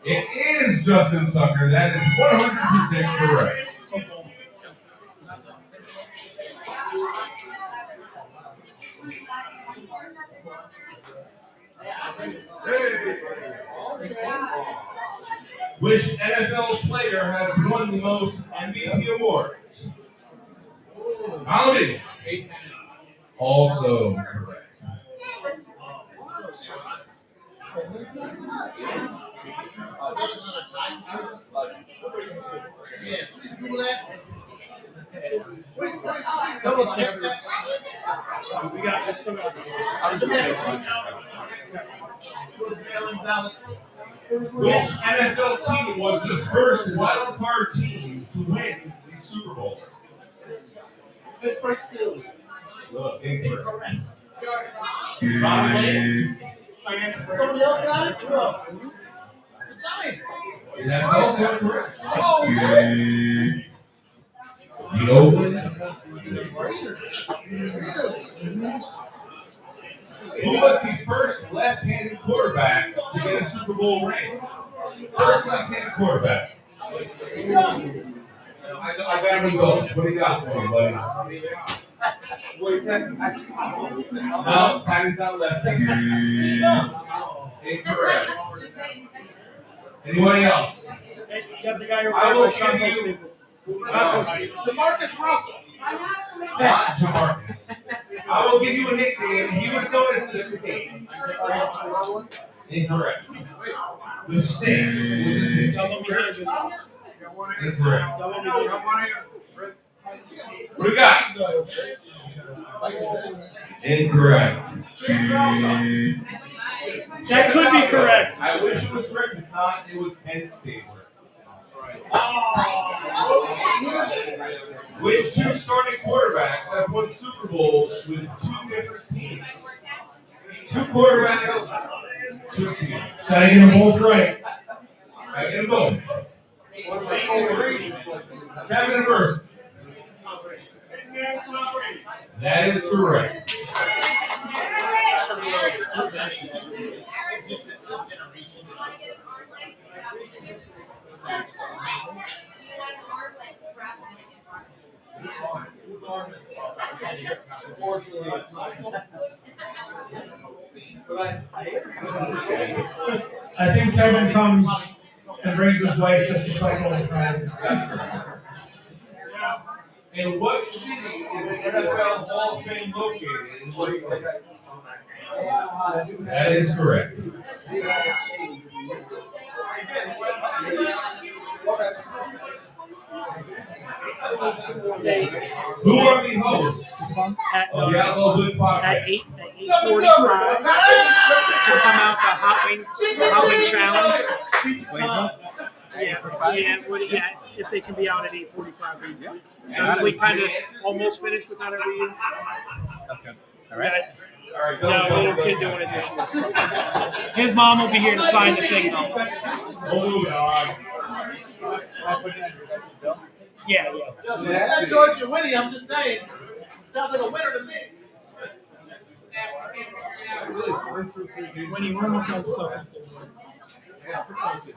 It is Justin Tucker. That is 100% correct. Which NFL player has won the most MVP awards? Howdy. Also correct. Yes, do that. Double check that. We got this. Still got Mail-in ballots. Which NFL team was the first wild card team to win the Super Bowl? Pittsburgh Steelers. Look, incorrect. Somebody else got it? Who else? The Giants. That's also correct. The Oakland. Who was the first left-handed quarterback to get a Super Bowl ring? First left-handed quarterback. I got me going. What do you got for me, buddy? What you said? No, Patty's not left-handed. Incorrect. Anybody else? Hey, you got the guy who I will Sean give you- Staples. Jamarcus Russell. Not Jamarcus. I will give you a nickname. He was known as the Snake. Incorrect. The Snake was his nickname. Incorrect. What do we got? Incorrect. That could be correct. I wish it was correct. It's not. It was Ken Stabler. Which two starting quarterbacks have won Super Bowls with two different teams? Two quarterbacks, two teams. Gotta get them both right. I get them both. Kevin first. That is correct. I think Kevin comes and brings his wife just to collect all the prizes. In what city is the NFL Hall of Fame located? In what city? That is correct. Who are the hosts At, of the Outlaw Blitz at podcast? 8:45 to come out the hot wing challenge. Yeah, if they can be out at 8:45. We kind of almost finished with that every year. That's good. All right. All right, go. No, little kid doing it this year. His mom will be here to sign the thing though. Hold on. Yeah. That's George and Winnie, I'm just saying. Sounds like a winner to me. When he almost had stuff.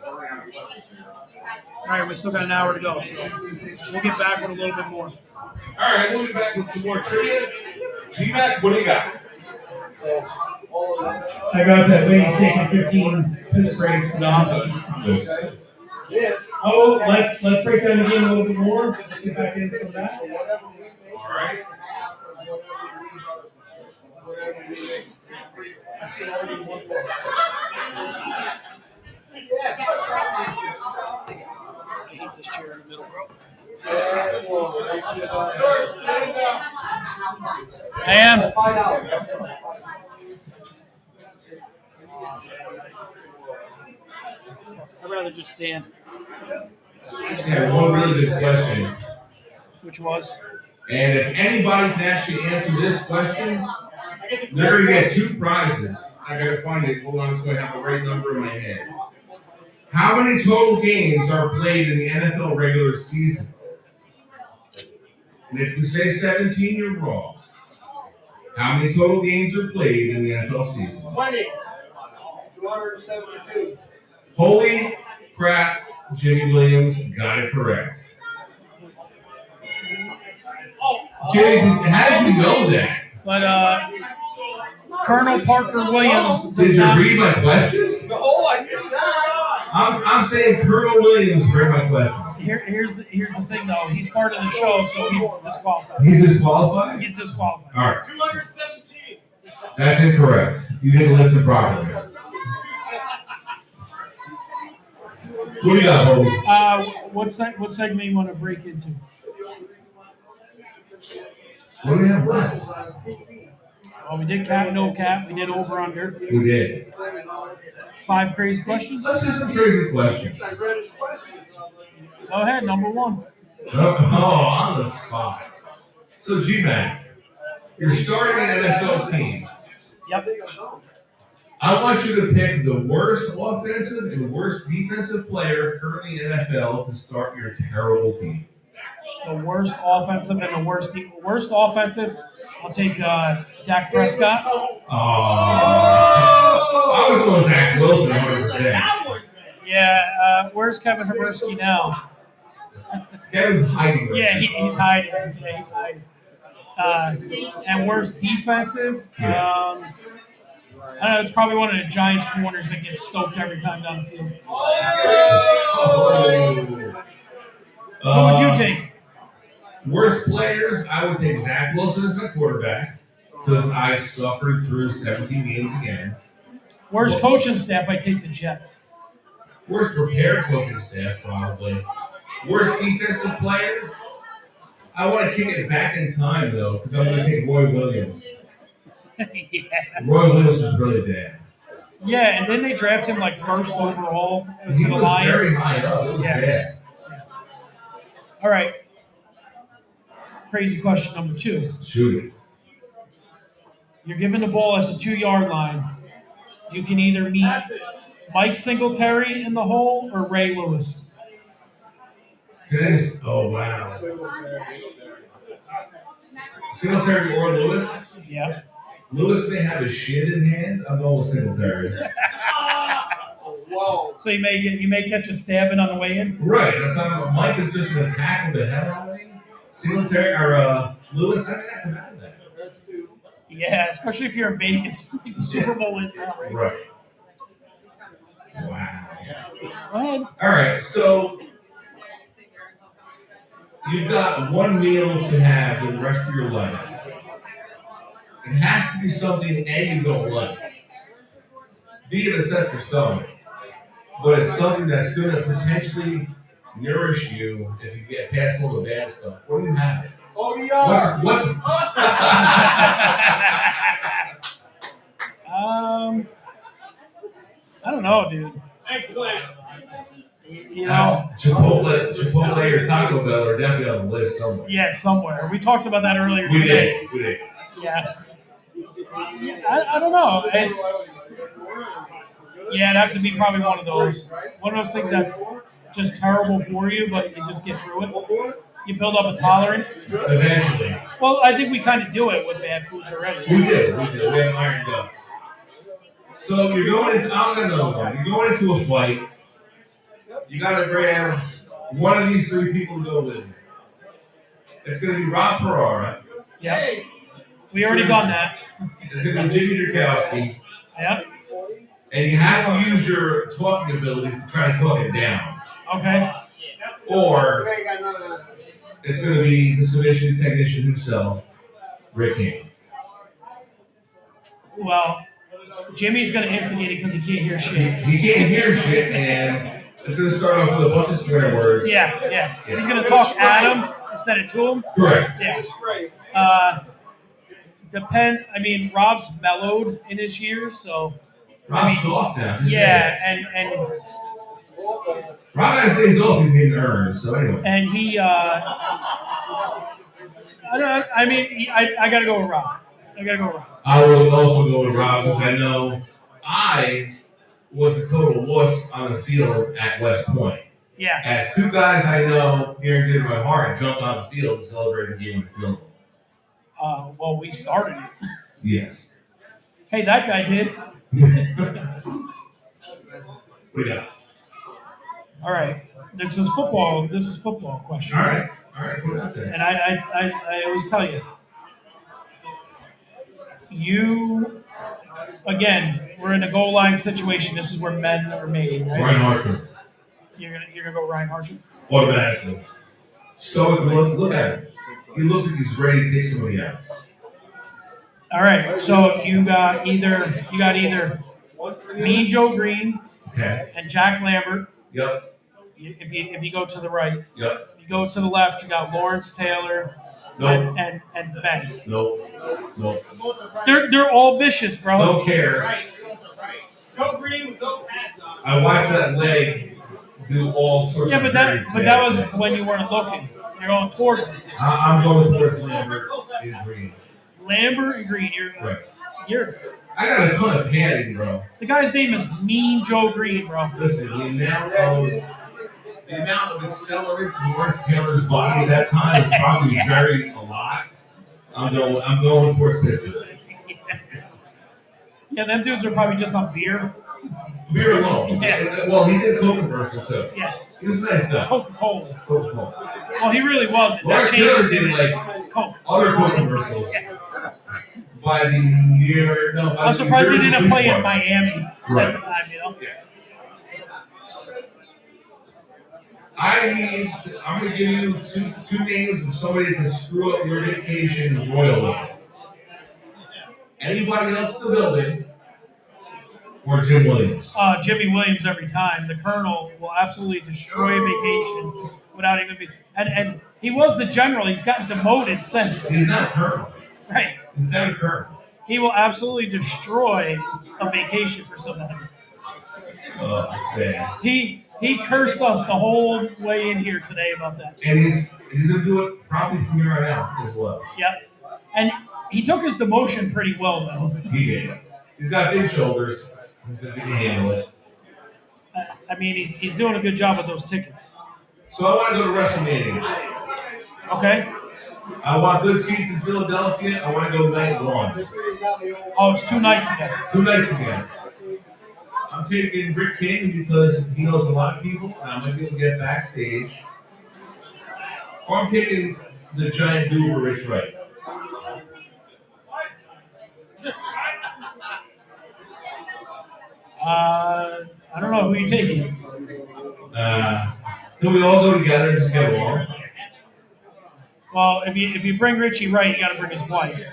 All right, we still got an hour to go, so we'll get back with a little bit more. All right, we'll be back with some more trivia. Gmac, what do you got? I got that Winnie's taking 15 piss breaks. Oh, let's break down the game a little bit more. Let's get back into some of that. All right. I hate this chair in the middle, bro. I am. I'd rather just stand. Yeah, one really good question. Which was? And if anybody can actually answer this question, they're going to get 2 prizes. I got to find it. Hold on, so I have the right number in my head. How many total games are played in the NFL regular season? And if you say 17, you're wrong. How many total games are played in the NFL season? 20. 272. Holy crap, Jimmy Williams got it correct. Jimmy, how did you know that? But Colonel Parker Williams Did does you not. read my questions? No, I did not. I'm saying Colonel Williams read my questions. Here's the thing though. He's part of the show, so he's disqualified. He's disqualified? He's disqualified. All right. 217. That's incorrect. You didn't listen properly. What do you got, Holy? What segment you want to break into? What do we have left? Oh, we did cap, no cap. We did over under. We did. 5 crazy questions. Let's do some crazy questions. Go ahead, number 1. Oh, on the spot. So, Gmac, you're starting an NFL team. Yep. I want you to pick the worst offensive and worst defensive player currently in NFL to start your terrible team. The worst offensive and the worst offensive. I'll take Dak Prescott. Oh, I was going Zach Wilson 100%. Yeah. Where's Kevin Habersky now? Kevin's hiding. Yeah, he's hiding. Yeah, he's hiding. And worst defensive. I don't know. It's probably one of the Giants corners that gets stoked every time down the field. Who would you take? Worst players, I would take Zach Wilson as my quarterback because I suffered through 17 games again. Worst coaching staff, I take the Jets. Worst prepared coaching staff, probably. Worst defensive player, I want to kick it back in time, though, because I'm going to take Roy Williams. Yeah. Roy Williams is really bad. Yeah, and then they draft him like first overall to He the was Lions. very high up. It was bad. All right. Crazy question number 2. Shoot it. You're given the ball at the 2-yard line. You can either meet Mike Singletary in the hole or Ray Lewis. Oh, wow. Singletary or Lewis? Yeah. Lewis may have his shit in hand. I'm going with Singletary. Whoa. So you may catch a stabbing on the way in. Right. That's not, Mike is just going to tackle the hell out of me. Singletary or Lewis, how did I come out of that? That's 2. Yeah, especially if you're in Vegas. The Super Bowl is now, right? Right. Wow. Go ahead. All right. So you've got one meal to have for the rest of your life. It has to be something A, you don't like. B, it sets your stomach. But it's something that's going to potentially nourish you if you get past all the bad stuff. What do you have? ODR. What's I don't know, dude. Eggplant. You know, Chipotle or Taco Bell are definitely on the list somewhere. yeah, somewhere. We talked about that earlier We today. did. We did. Yeah. I don't know. It'd have to be probably one of those. One of those things that's just terrible for you, but you just get through it. You build up a tolerance. Eventually. Well, I think we kind of do it with bad foods already. We did. We have iron guts. So you're going into, I don't know, you're going into a fight. You got to grab one of these 3 people to go with you. It's going to be Rob Ferrara. Yeah. We already done that. It's going to be Jimmy Drukowski. Yeah. And you have to use your talking abilities to try to talk it down. Okay. Or it's going to be the submission technician himself, Rick King. Well, Jimmy's going to instigate it because he can't hear shit. He can't hear shit, and it's going to start off with a bunch of swear words. Yeah. He's going to talk at him instead of to him. Correct. Yeah. I mean, Rob's mellowed in his years, so. Rob's soft now. Yeah, and Rob has days off he didn't earn, so anyway. And he, I got to go with Rob. I will also go with Rob because I know I was a total wuss on the field at West Point. Yeah. As two guys I know near and dear to my heart jumped on the field to celebrate a game of field goal. Well, we started it. Yes. Hey, that guy did. What do you got? All right. This is football question. All right. Put it out there. And I always tell you, again, we're in a goal line situation. This is where men are made, right? Ryan Hartman. You're gonna go Ryan Hartman? Automatically. Stoic, look at him. He looks like he's ready to take somebody out. All right. So you got either Mean Joe Green and Jack Lambert. Yep. If you go to the right. Yep. If you go to the left, you got Lawrence Taylor and Banks. Nope. They're all vicious, bro. Don't care. Joe Green with no pads on. I watched that leg do all sorts of but that was when you weren't looking. You're going towards him. I'm going towards Lambert and Green. Lambert and Green. I got a ton of padding, bro. The guy's name is Mean Joe Green, bro. Listen, the amount of accelerants in Lawrence Taylor's body at that time is probably a lot. I'm going towards Pittsburgh. Yeah, them dudes are probably just on beer. Beer alone. Yeah. Well, he did a Coke commercial too. Yeah. He was a nice guy. Coca-Cola. Coca-Cola. Well, he really wasn't. Lawrence Taylor did Coke. Other Coke commercials. Yeah. By the year, no. I'm surprised he didn't play in Miami at the time, you know? Yeah. I'm going to give you two names of somebody that can screw up your vacation royally. Anybody else in the building, or Jim Williams? Jimmy Williams every time. The Colonel will absolutely destroy a vacation without even being. And he was the general. He's gotten demoted since. He's not a Colonel. Right. He's not a Colonel. He will absolutely destroy a vacation for somebody. Oh, man. He cursed us the whole way in here today about that. And he's going to do it probably from here on out as well. Yep. And he took his demotion pretty well, though. He did. He's got big shoulders. He says he can handle it. I mean, he's doing a good job with those tickets. So I want to go to WrestleMania. Okay. I want good seats in Philadelphia. I want to go night one. Oh, it's 2 nights again. 2 nights again. I'm taking Rick King because he knows a lot of people, and I might be able to get backstage. Or I'm taking the giant goober Rich Wright. I don't know who you taking. Can we all go together and just get along? Well, if you bring Richie Wright, you got to bring his wife.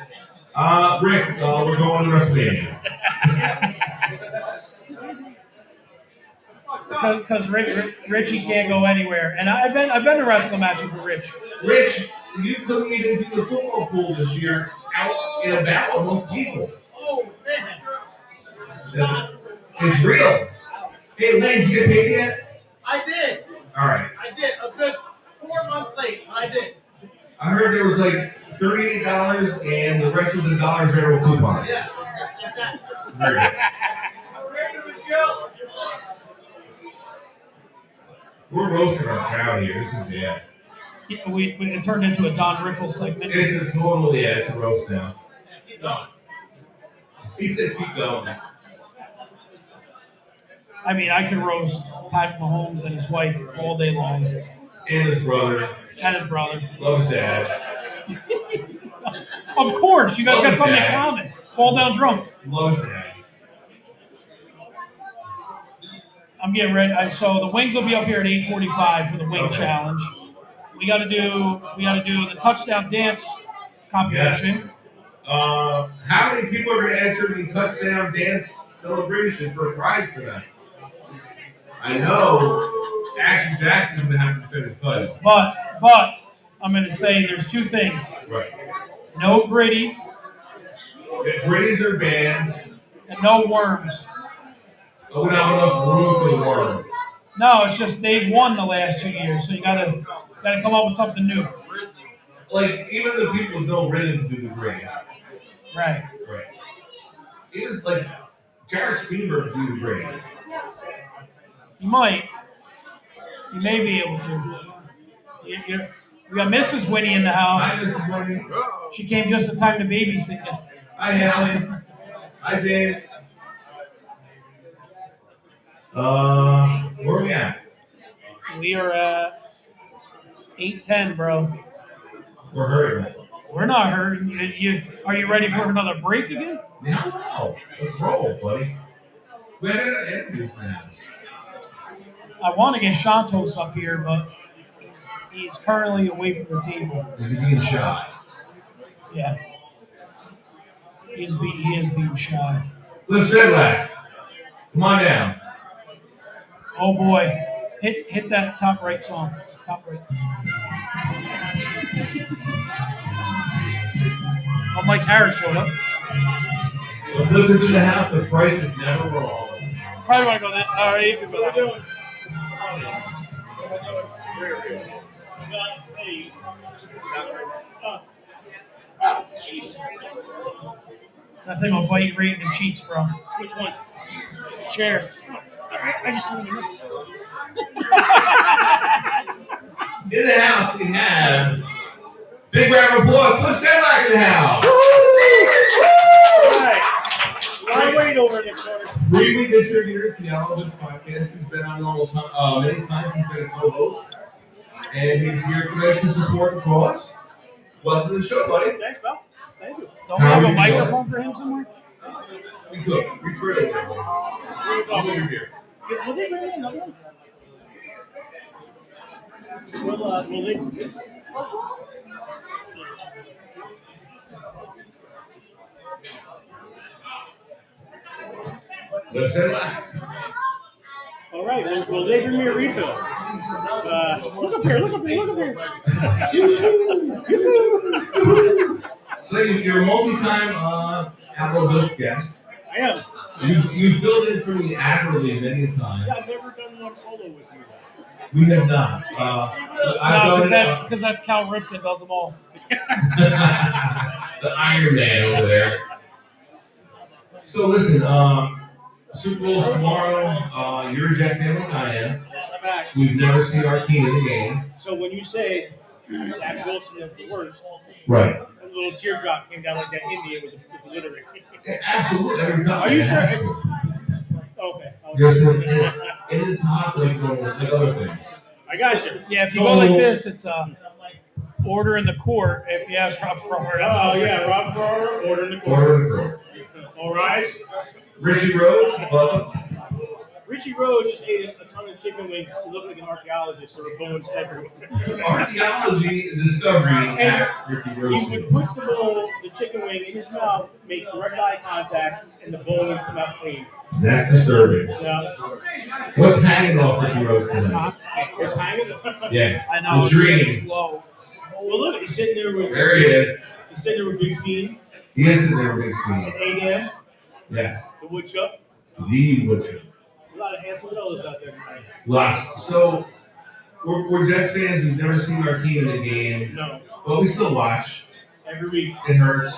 Rick, we're going to WrestleMania. Because Richie can't go anywhere, and I've been to wrestling matches with Rich. Rich, you couldn't even do the football pool this year out and about amongst people. Oh, man. It's real. Hey, Lane, did you get paid yet? I did. All right. I did. A good 4 months late. I did. I heard there was like $38 and the rest was a $1 general coupons. Yes. Exactly. Very good. We're roasting our crowd here. This is bad. Yeah, it turned into a Don Rickles segment. It's a total, it's a roast now. Keep going. He said keep going. I mean, I could roast Pat Mahomes and his wife all day long. And his brother. And his brother. Loves dad. Of course, you guys got Loves something in dad. common. Fall down drunks. Loves dad. I'm getting ready. So the wings will be up here at 8:45 for the wing challenge. We got to do the touchdown dance competition. Yes. How many people are going to enter the touchdown dance celebration for a prize tonight? I know Action Jackson's going to have to finish title. But I'm going to say there's two things. Right. No gritties The Grays are banned. and no worms. Oh, not enough room for the worm. No, it's just they've won the last 2 years, so you gotta come up with something new. Like even the people who don't really do the great. Right. Right. It was like Jared Spieber do the great. You might. You may be able to. We got Mrs. Winnie in the Hi, house. Mrs. Money. She came just in time to babysit you. Hi, Allie. Hi, James. Where are we at? We are at 8:10, bro. We're hurting. We're not hurting. Are you ready for another break again? No. Let's roll, buddy. We had to end this now. I want to get Shantos up here, but he's currently away from the table. Is he being shy? Yeah. He is being shy. Let's sit back. Come on down. Oh boy. Hit that top right song. Top right. Oh, Mike Harris showed up. When Cliff is in the house, the price is never wrong. Probably want to go that. All right, you can go that way. That thing will bite you right in the cheeks, bro. Which one? Chair. All right, I just saw the notes. In the house, we have big round of applause. Cliff Sedlak in the house. All right. Line wait over in the corner. Frequent contributor to the Outlaw Blitz podcast. He's been on many times. He's been a co-host. And he's here today to support the cause. Welcome to the show, buddy. Thanks, pal. Thank you. Don't we have a microphone for him somewhere? We could. We tried it. I'll over here. Will they bring in another one? Will they? Let's set it back. All right. Will they bring me a refill? Look up here. Look up here. Look up here. You too. So you're a multi-time Outlaw Blitz guest. I am. You filled in for me accurately many a time. Yeah, I've never done one solo with you. We have not. No, because that's Cal Ripken does them all. The Iron Man over there. So listen, Super Bowl's tomorrow. You're a Jet fan like I am. That's a fact. We've never seen our team in the game. So when you say Zach Wilson is the worst, Right. a little teardrop came down like that Indian with the littering. Absolutely, every time. Are you sure? Absolutely. Okay. Just in the top, like other things. I got you. Yeah, if you go like this, it's order in the court. If you ask Rob Farmer, that's all. Oh, yeah, Rob Farmer, order in the court. Order the court. All rise. Richie Rhodes, welcome. Richie Rhodes just ate a ton of chicken wings. He looked like an archaeologist. There were bones everywhere. Archaeology discovery at Ricky He Rhodes. would put the chicken wing in his mouth, make direct eye contact, and the bone would come out clean. That's disturbing. Yeah. What's hanging off Ricky Rhodes tonight? It's hanging. Yeah. I know. The dream. It's low. Well, look, he's sitting there with. There he is. He's sitting there with Big Steam, He is in there, big screen. A.M., Yes. the woodchuck. The Butcher. A lot of handsome fellas out there tonight. Lots. So, we're Jets fans. We've never seen our team in the game. No, But we still watch. every week. It hurts.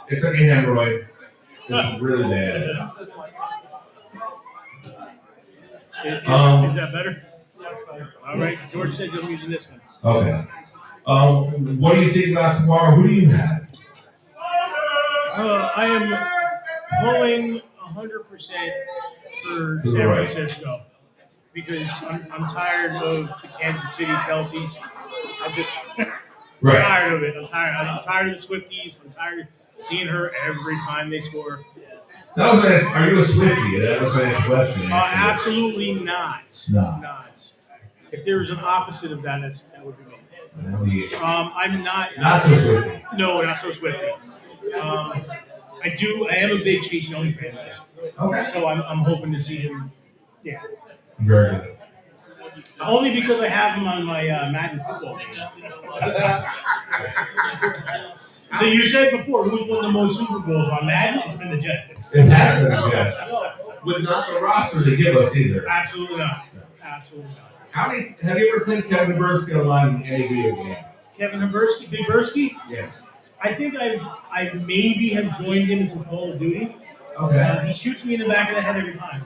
It's like a hemorrhoid. It's really bad. Is that better? All right. George said you're using this one. Okay. What do you think about tomorrow? Who do you have? I am pulling 100% for San Francisco because I'm tired of the Kansas City Kelseys. I'm just tired of it. I'm tired of the Swifties. I'm tired of seeing her every time they score. That was my next, are you a Swiftie? That was my next question. Absolutely not. No. Not. If there was an opposite of that, that would be me. I'm not. Not so Swiftie. No, not so Swifty. I am a big Chase Young fan. Okay. So I'm hoping to see him. Yeah. Very good. Only because I have him on my Madden football team. So you said before, who's won the most Super Bowls on Madden? It's been the Jets. It has been a Jets. But not the roster they give us either. Absolutely not. Absolutely not. How many have you ever played Kevin Bursky online in any video game? Kevin Habursky, Big Bursky? Yeah. I think I maybe have joined him in some Call of Duty. Okay. He shoots me in the back of the head every time.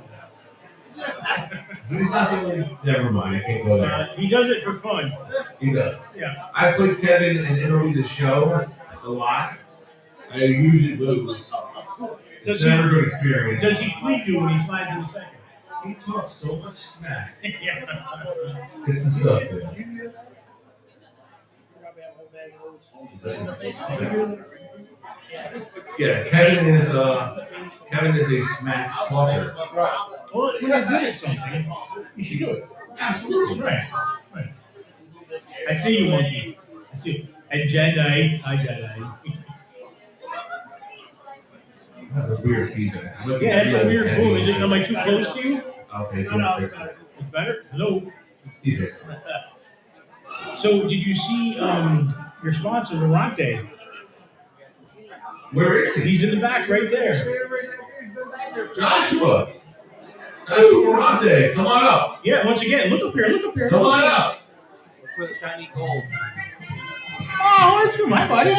He's not really. Never mind. I can't go there. He does it for fun. He does. Yeah. I played Kevin and interviewed the show a lot. I usually lose. It's never a good experience. Does he fleet you when he slides in the second? He talks so much smack. Yeah. It's disgusting. Yeah, Kevin is a smack talker. Well, when you're good at something, you should do it. Absolutely. Right. I see you, monkey. I see you. And Jedi. Hi, Jedi. That's a weird feedback. Yeah, that's a weird move. Is it? Am I too close to you? Okay, No, it's better. It's better? Hello. He fixed it. So, did you see your sponsor, Rolante? Where is he? He's in the back right there. Joshua Ronte, come on up. Yeah, once again, look up here. Come on up. For the shiny gold. Oh, that's my buddy.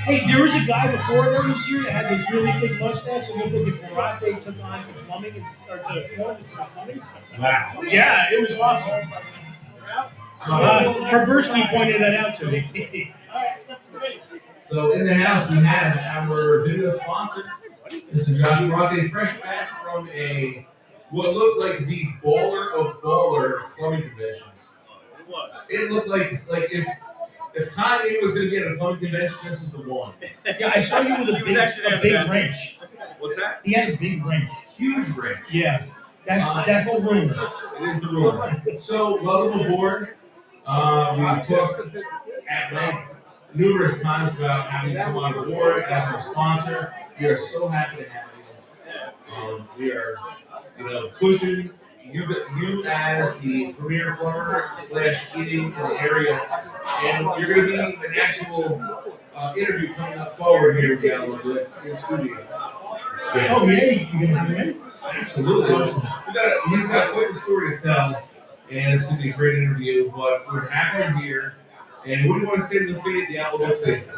Hey, there was a guy before there this year that had this really thick mustache and looked like if Rolante took on to plumbing or to plumbing. Wow. Yeah, it was awesome. Perversely pointed that out to me. So in the house we have our video sponsor, Mr. Josh Ronte, fresh back from what looked like the baller of baller plumbing conventions. It looked like if Kanye was going to be at a plumbing convention, this is the one. Yeah, I saw you with a big wrench. What's that? He had a big wrench. Huge wrench. Yeah, that's the rumor. It is the rumor. So welcome aboard. We've talked at length numerous times about having you come on board as our sponsor. We are so happy to have you. We are, pushing you as the premier plumber / eating in the area, and you're going to be an actual interview coming up forward here with Outlaw Blitz in the studio. Yes. Oh yeah, you can have him. Absolutely. He's got quite a story to tell, and it's going to be a great interview. But we're happy to be here. And what do you want to say to the fate of the Outlaw Blitz station?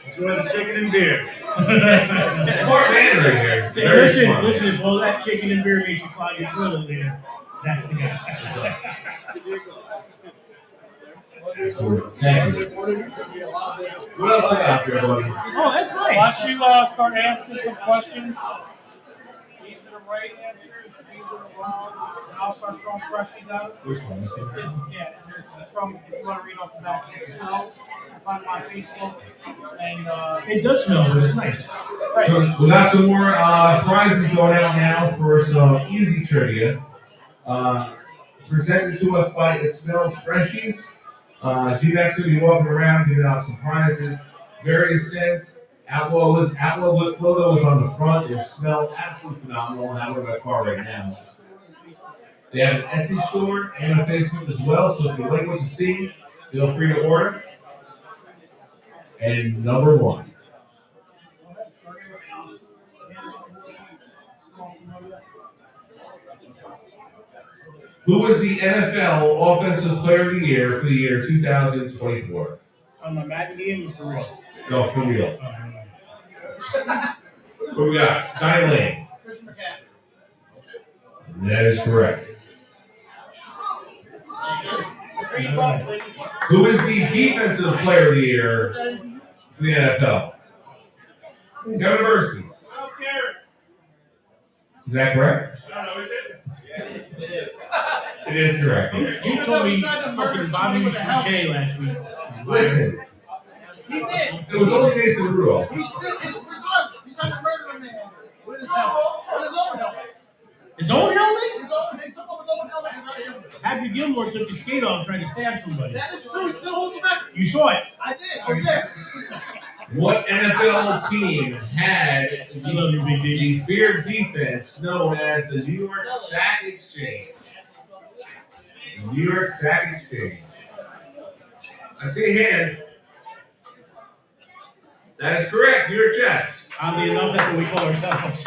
Enjoy the chicken and beer. Smart man right here. Say, Very smart. listen, if all that chicken and beer makes you clog your toilet later, that's the guy. Thank you. What else I got here, buddy? Oh, that's nice. Why don't you start asking some questions? These are the right answers. These are the wrong. And I'll start throwing freshies out. Which one? This one? It's from, if you want to read off the back, it smells. I find it on Facebook. And It does smell, but it's nice. So we got some more prizes going out now for some easy trivia. Presented to us by It Smells Freshies. Gmac Winnie walking around giving out some prizes. Various scents. Outlaw Blitz logo is on the front. It smells absolutely phenomenal. I have it in my car right now. They have an Etsy store and a Facebook as well. So if you like what you see, feel free to order. And number one. Who was the NFL Offensive Player of the Year for the year 2024? On my Madden game, for real. No, for real. What we got? Diane Lane. That is correct. Who is the Defensive Player of the Year for the NFL? Kevin Bursky. Is that correct? It is correct. You told me fucking Bobby Boucher last week. Listen, He did. it was only Mason Rudolph. He's still, it's regardless. He tried to murder a man with his helmet. With his own helmet. His own helmet? He took off his own helmet and not a helmet. Happy Gilmore took his skate off trying to stab somebody. That is true. He still holds the record. You saw it. I did. I was there. What NFL team had the feared defense known as the New York Sack Exchange? The New York Sack Exchange. I see a hand. That is correct. New York Jets. Oddly enough, that's what we call ourselves.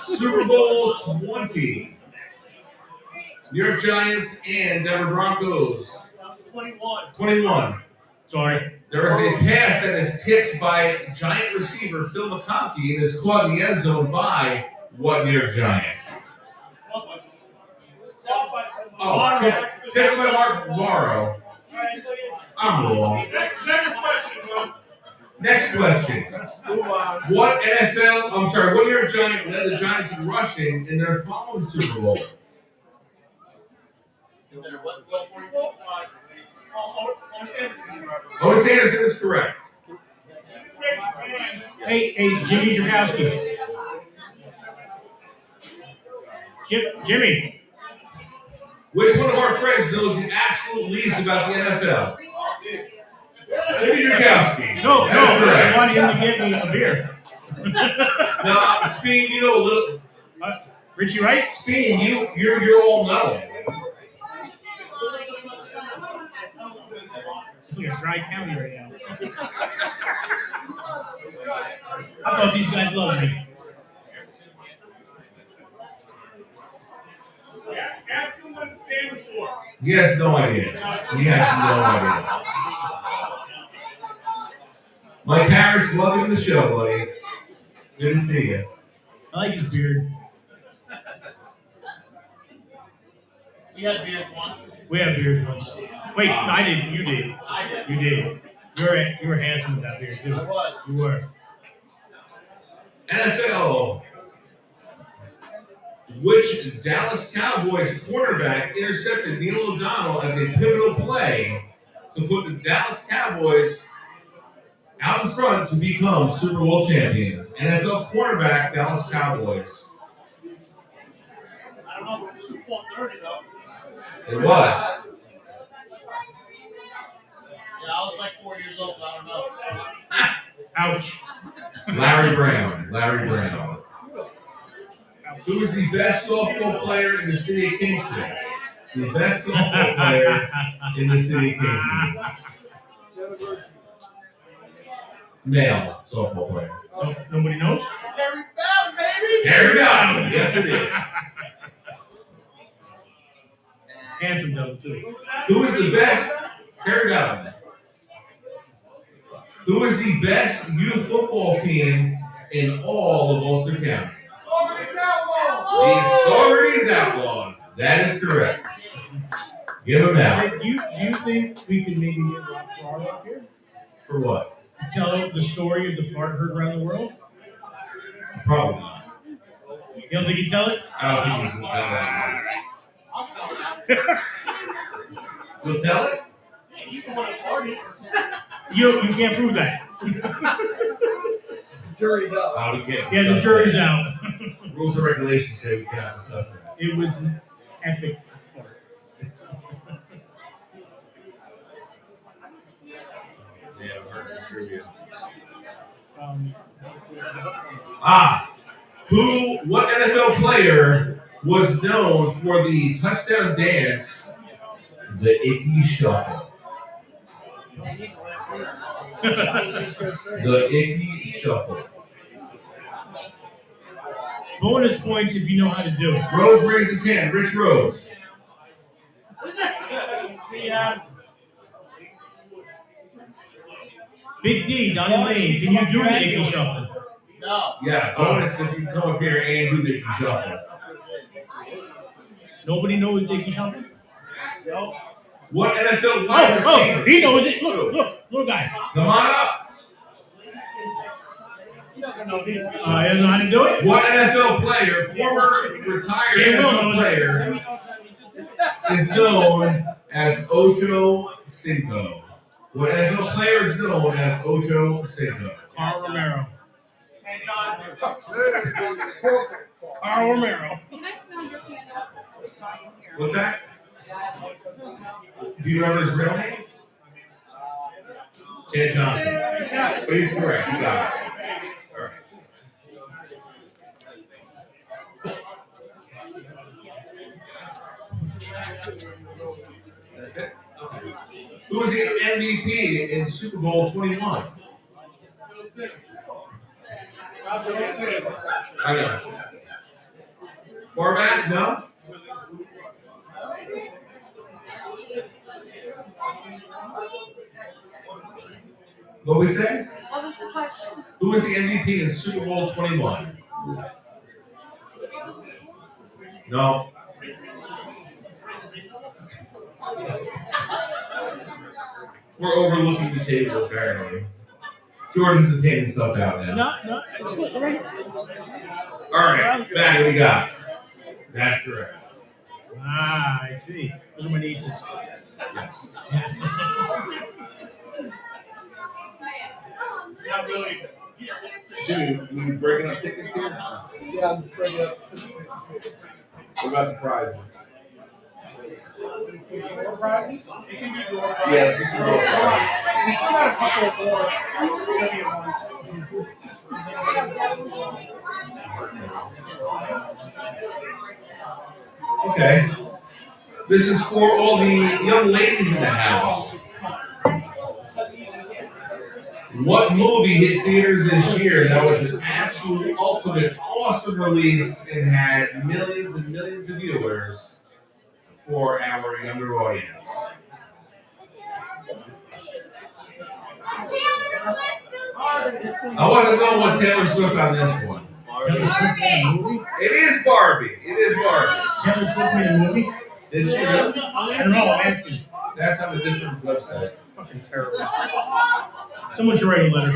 Super Bowl 20. New York Giants and Denver Broncos. 21. Sorry. There is a pass that is tipped by Giant receiver Phil McConkey and is caught in the end zone by what New York Giant? Oh, tipped by Mark Varro. I'm wrong. Next question. What New York Giant led the Giants in rushing in their following Super Bowl? Otis Anderson is correct. Hey, Jimmy Dragowski. Jimmy. Which one of our friends knows the absolute least about the NFL? Jimmy Dragowski. No, I want him to get me a beer. No, Speed, you know a little. Richie Wright? Speed, you're all knowing. It's like a dry county right now. I thought these guys loved me. Ask him what it stands for. He has no idea. He has no idea. Mike Harris, welcome to the show, buddy. Good to see you. I like his beard. You had beers once. We had beards once. Wait, no, I didn't. You did. I did. You did. You were handsome with that beard too. I was. You were. NFL. Which Dallas Cowboys quarterback intercepted Neil O'Donnell as a pivotal play to put the Dallas Cowboys out in front to become Super Bowl champions? NFL quarterback, Dallas Cowboys. I don't know if it's Super Bowl 30 though. It was. Yeah, I was like 4 years old, so I don't know. Ouch. Larry Brown. Who is the best softball player in the city of Kingston? The best softball player in the city of Kingston. Male softball player. Nobody knows? Terry Bell, baby! Harry Bell. Yes, it is. Handsome devil too. Who is the best? Harry Bell. Who is the best youth football team in all of Ulster County? The Saugerties Outlaws. That is correct. Give them out. Do you think we could maybe get Rob Farr up here? For what? Tell the story of the fart heard around the world? Probably not. You don't think he'd tell it? I don't think he's going to tell that. You'll tell it? He's the one that farted. You can't prove that. Jury's out. Oh, we can't. Yeah, the jury's out. Rules and regulations say we cannot discuss that. It was an epic fart. Yeah, I've heard the trivia. What NFL player was known for the touchdown dance, the Icky Shuffle? The Icky Shuffle. Bonus points if you know how to do it. Rose raised his hand. Rich Rose. Big D, Donnie Lane, can you do the Icky Shuffle? No. Yeah, bonus if you come up here and do the Icky Shuffle. Nobody knows the Icky Shuffle? No. What NFL wide receiver? He knows it. Look, little guy. Come on up. He doesn't know He doesn't know how to do it? What NFL player, former retired NFL player, is known as Ocho Cinco? What NFL player is known as Ocho Cinco? Carl Romero. Carl Romero. Can I smell your candle? What's that? Do you remember his real name? Ted Johnson. But he's correct. You got it. All right. That's it? Who was the MVP in Super Bowl 21? I know. Far back? No? What we say? What was the question? Who was the MVP in Super Bowl 21? No. We're overlooking the table, apparently. George is handing stuff out now. No, it's right. All right, Matt, what do you got? That's correct. Ah, I see. Those are my nieces. Yes. Not really. Jimmy, you breaking up tickets here? Yeah, I'm bringing up. What about the prizes? Door prizes? It can be door prizes. Yeah, it's just a door prize. We still got a couple of more trivia ones. Okay. This is for all the young ladies in the house. What movie hit theaters this year that was an absolute ultimate awesome release and had millions and millions of viewers for our younger audience? I wasn't going with Taylor Swift on this one. It is Barbie. It is Barbie. Taylor Swift made a movie? Did she really? I don't know, I'm asking. That's on a different website. Fucking terrible. Someone should write a letter.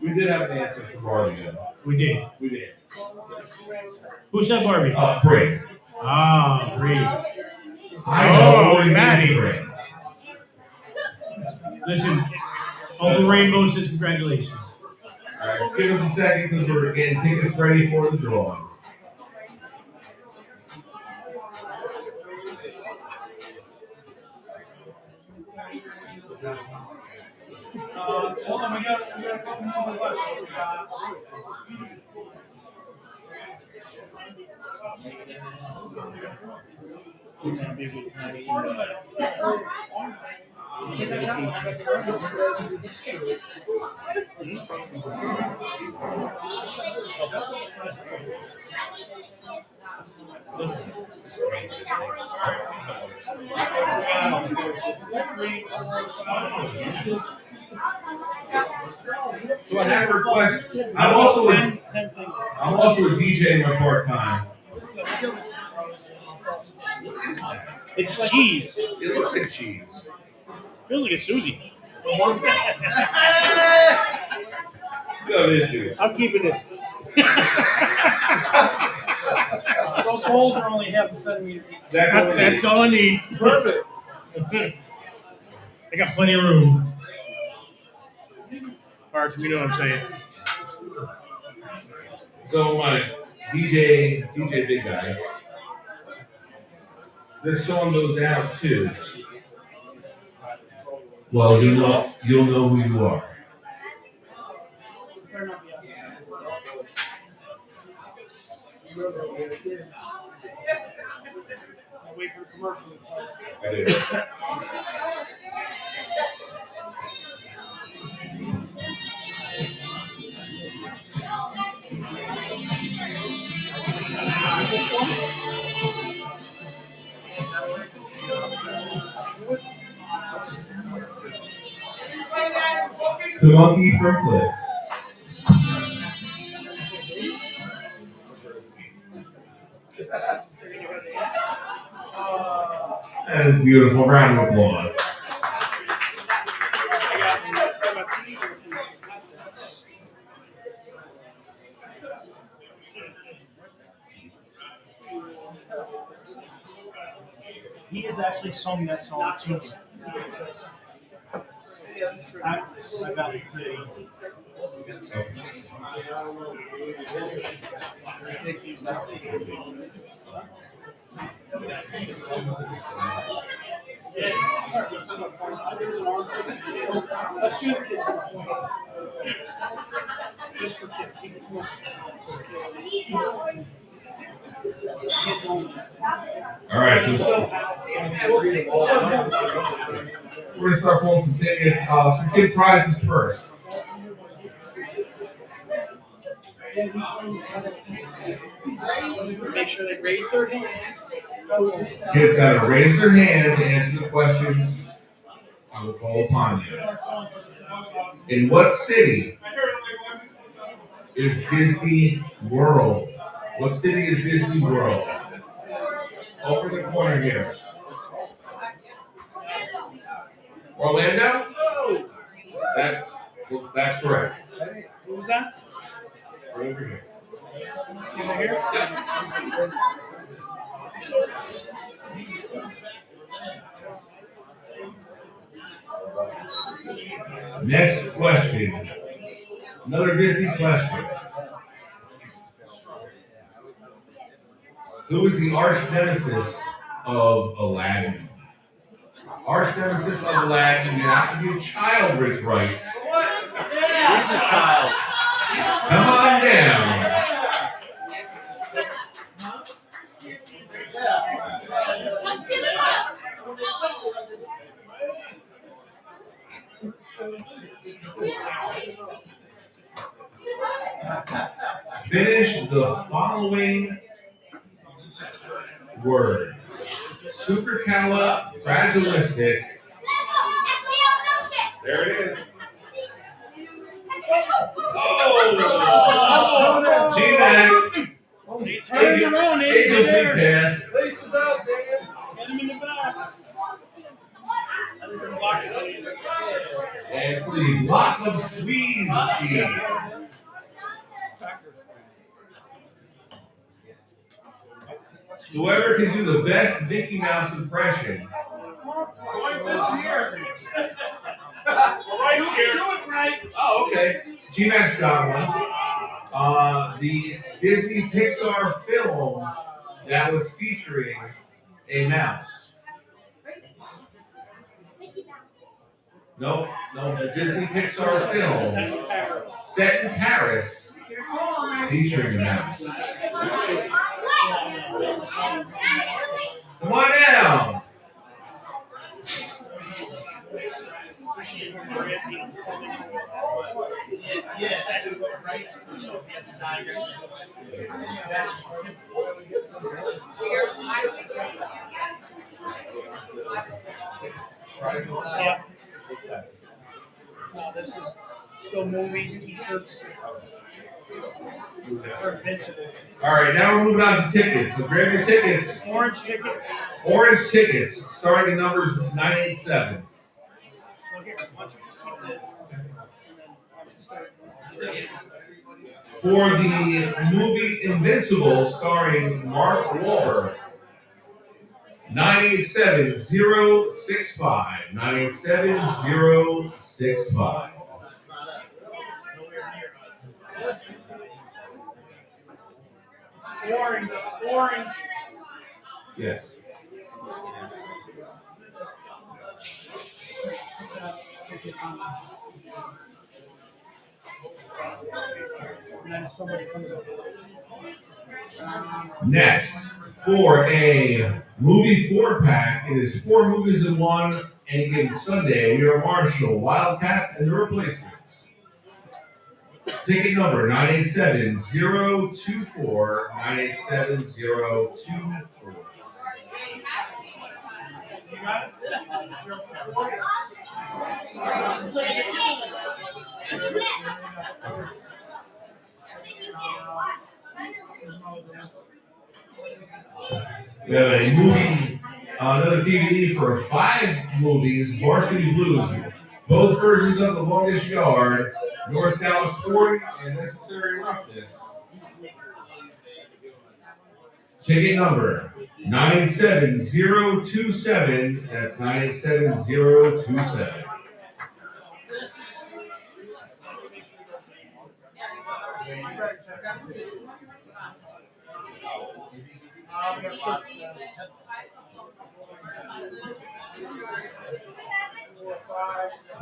We did have an answer for Barbie though. We did. We did. Who said Barbie? Brie. Ah, Brie. I know. Oh, Maddie. Brie. Listen, Uncle Rainbow says congratulations. All right, just give us a second because we're getting tickets ready for the drawings. Hold on, we got a couple more left. It's gonna be a good time. So I have a request. I'm also a DJ in my part time. It's cheese. It looks like cheese. Feels like a Susie. No issues. I'm keeping this. Those holes are only half a centimeter deep. That's all I need. Perfect. I got plenty of room. Arch, you know what I'm saying. So my DJ big guy. This song goes out too. Well, you'll know who you are. I'll wait for the commercial. I did. To Monkey from Blitz. That is beautiful. Round of applause. He has actually sung that song too. I got it today. Let's do the kids. Just for kids. Keep it for kids. All right, so we're gonna start pulling some tickets. Some kid prizes first. Make sure they raise their hand. Kids gotta raise their hand to answer the questions I will call upon you. In what city is Disney World? What city is Disney World? Over the corner here. Orlando? That's correct. What was that? Right over here. Over here? Next question. Another Disney question. Who is the arch nemesis of Aladdin? Arch nemesis of Aladdin, you have to be a child, Rich Wright. He's a child. Come on down. Finish the following word. Supercalifragilistic. There it is. Oh! Gmac. Turn it around, Hey, Nate. good There. pass. Laces out, Dan. Get him in the back. And for the block of squeeze cheese. Whoever can do the best Mickey Mouse impression. Oh, okay. Gmac's got one. The Disney Pixar film that was featuring a mouse. No, the Disney Pixar film set in Paris featuring a mouse. Come on down. Yeah. No, this is still movies, t-shirts. For Invincible. All right, now we're moving on to tickets. So grab your tickets. Orange ticket. Orange tickets, starting at numbers 987. Well, here, why don't you just keep this? And then I'll just start. For the movie Invincible, starring Mark Wahlberg, 987-065. 987-065. Orange. Yes. And then if somebody comes up. Next, for a movie 4-pack, it is 4 movies in one any given Sunday. We are Marshall, Wildcats, and the Replacements. Ticket number 987-024. 987-024. You got it? We have a movie, another DVD for 5 movies, Varsity Blues. Both versions of The Longest Yard, North Dallas 40, and Necessary Roughness. Ticket number 987-027. That's 987-027.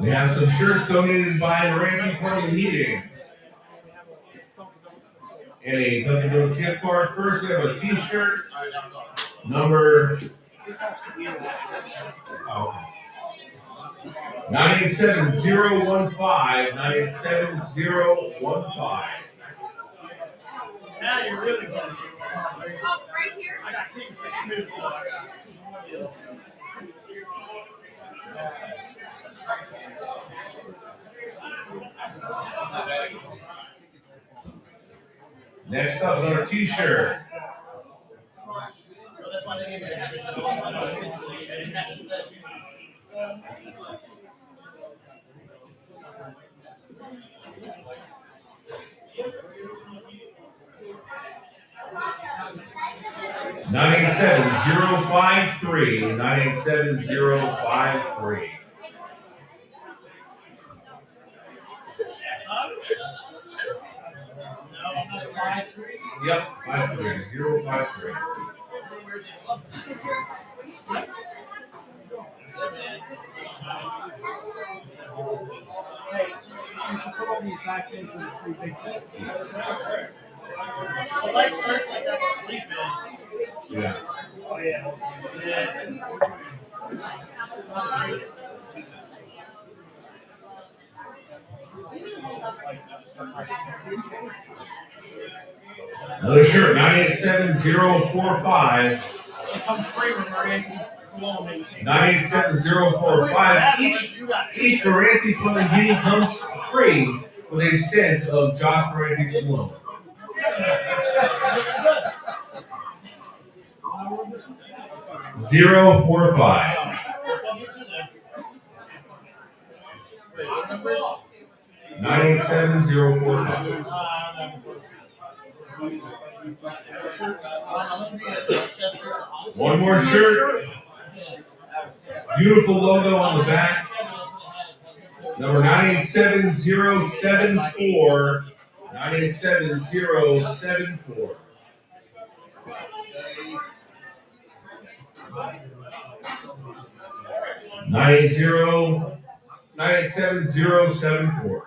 We have some shirts donated by Randy for the meeting. and a Dunkin' Donuts gift card. First, we have a T-shirt number 987-015. 987-015. Now you're really good. Oh, right here. I got Kingston too, so I got two. Next up, another T-shirt. That's why they gave me the hat. $987-053. 987-053. Yep, 53. 053. Hey, you should put all these back in for the free big test. So like shirts like that to sleep in. Yeah. Oh, yeah. Another shirt, 987-045. It comes free with Mariante's cologne. 987-045. Each Durante Cologne Guinea comes free with a scent of Josh Durante's cologne. 045. Wait, what numbers? 987-045. One more shirt. Beautiful logo on the back. Number 987-074. 987-074. Nine 987-074.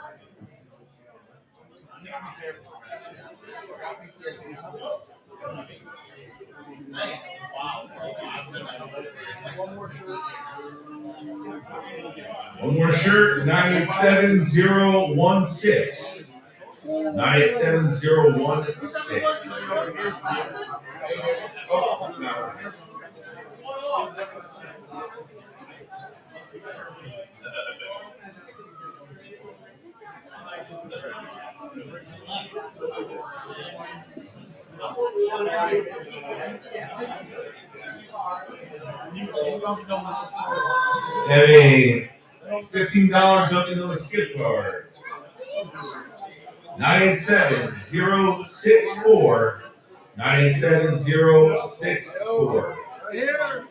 One more shirt, 987-016. 987-016. Oh, no. And a $15 Dunkin' Donuts gift card. 987-064. 987-064. Here.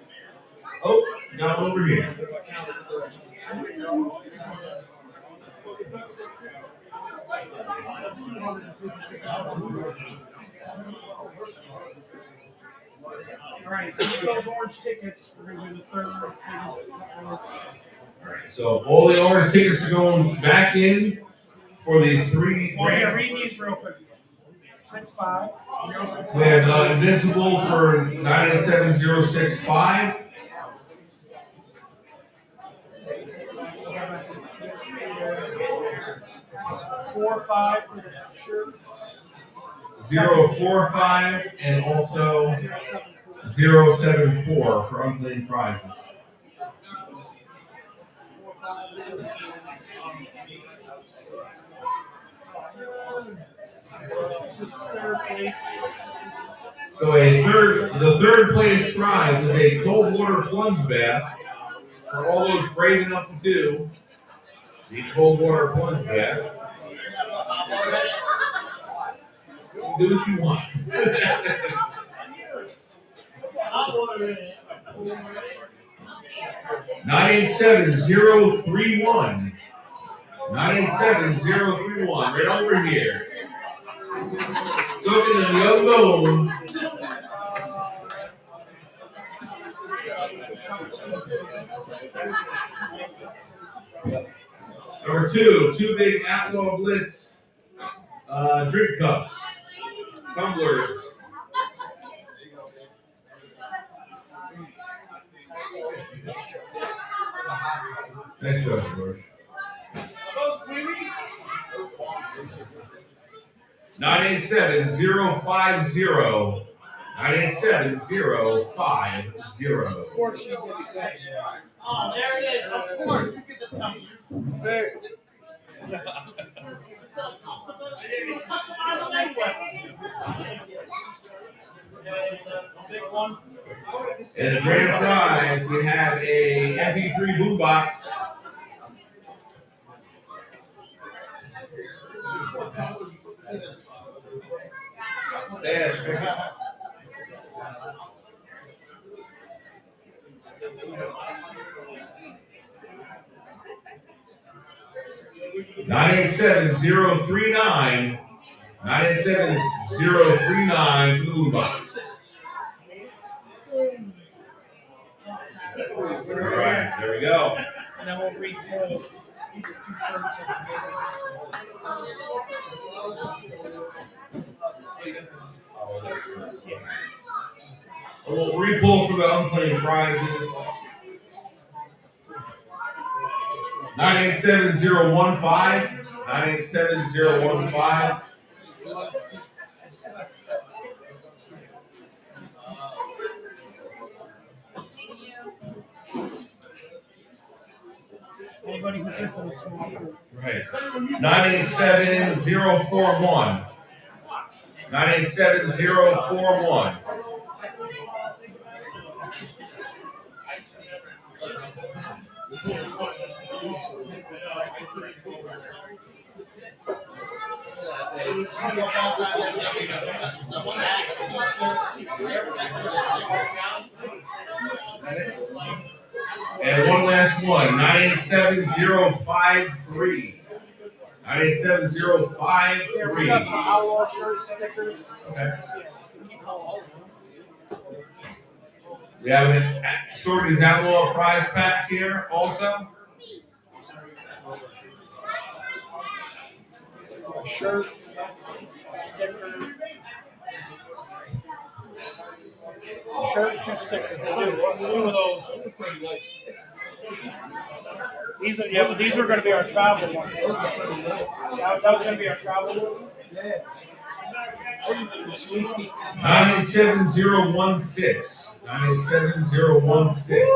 Oh, got one over here. All right, those orange tickets. We're going to do the third. All right, so all the orange tickets are going back in for the three. Oh, yeah, read these real quick. 65. So we have Invincible for 987-065. Four, 5 for the shirt. 045 and also 074 for unclaimed prizes. So the third place prize is a cold water plunge bath for all those brave enough to do the cold water plunge bath. Do what you want. 987-031. 987-031. Right over here. Soaking in young bones. Number two big Outlaw Blitz drink cups. tumblers. Nice job, George. 987-050. 987-050. Oh, there it is. Of course, you get the tumblers. Fix. Customize the language. And the grand prize, we have a MP3 boombox. Stash, pick up. Nine 987-039. 987-039 for the boombox. All right, there we go. And then we'll read these are 2 shirts. A little repull for the unclaimed prizes. 987-015. 987-015. Anybody who fits in a small group. Right. 987-041. 987-041. And one last one, 987-053. 987-053. We got some Outlaw shirt stickers. Okay. We have an Shorty's Outlaw prize pack here also. Shirt, sticker. Shirt, 2 stickers. We'll do 2 of those. These are going to be our travel ones. That was going to be our travel one. 987-016. 987-016.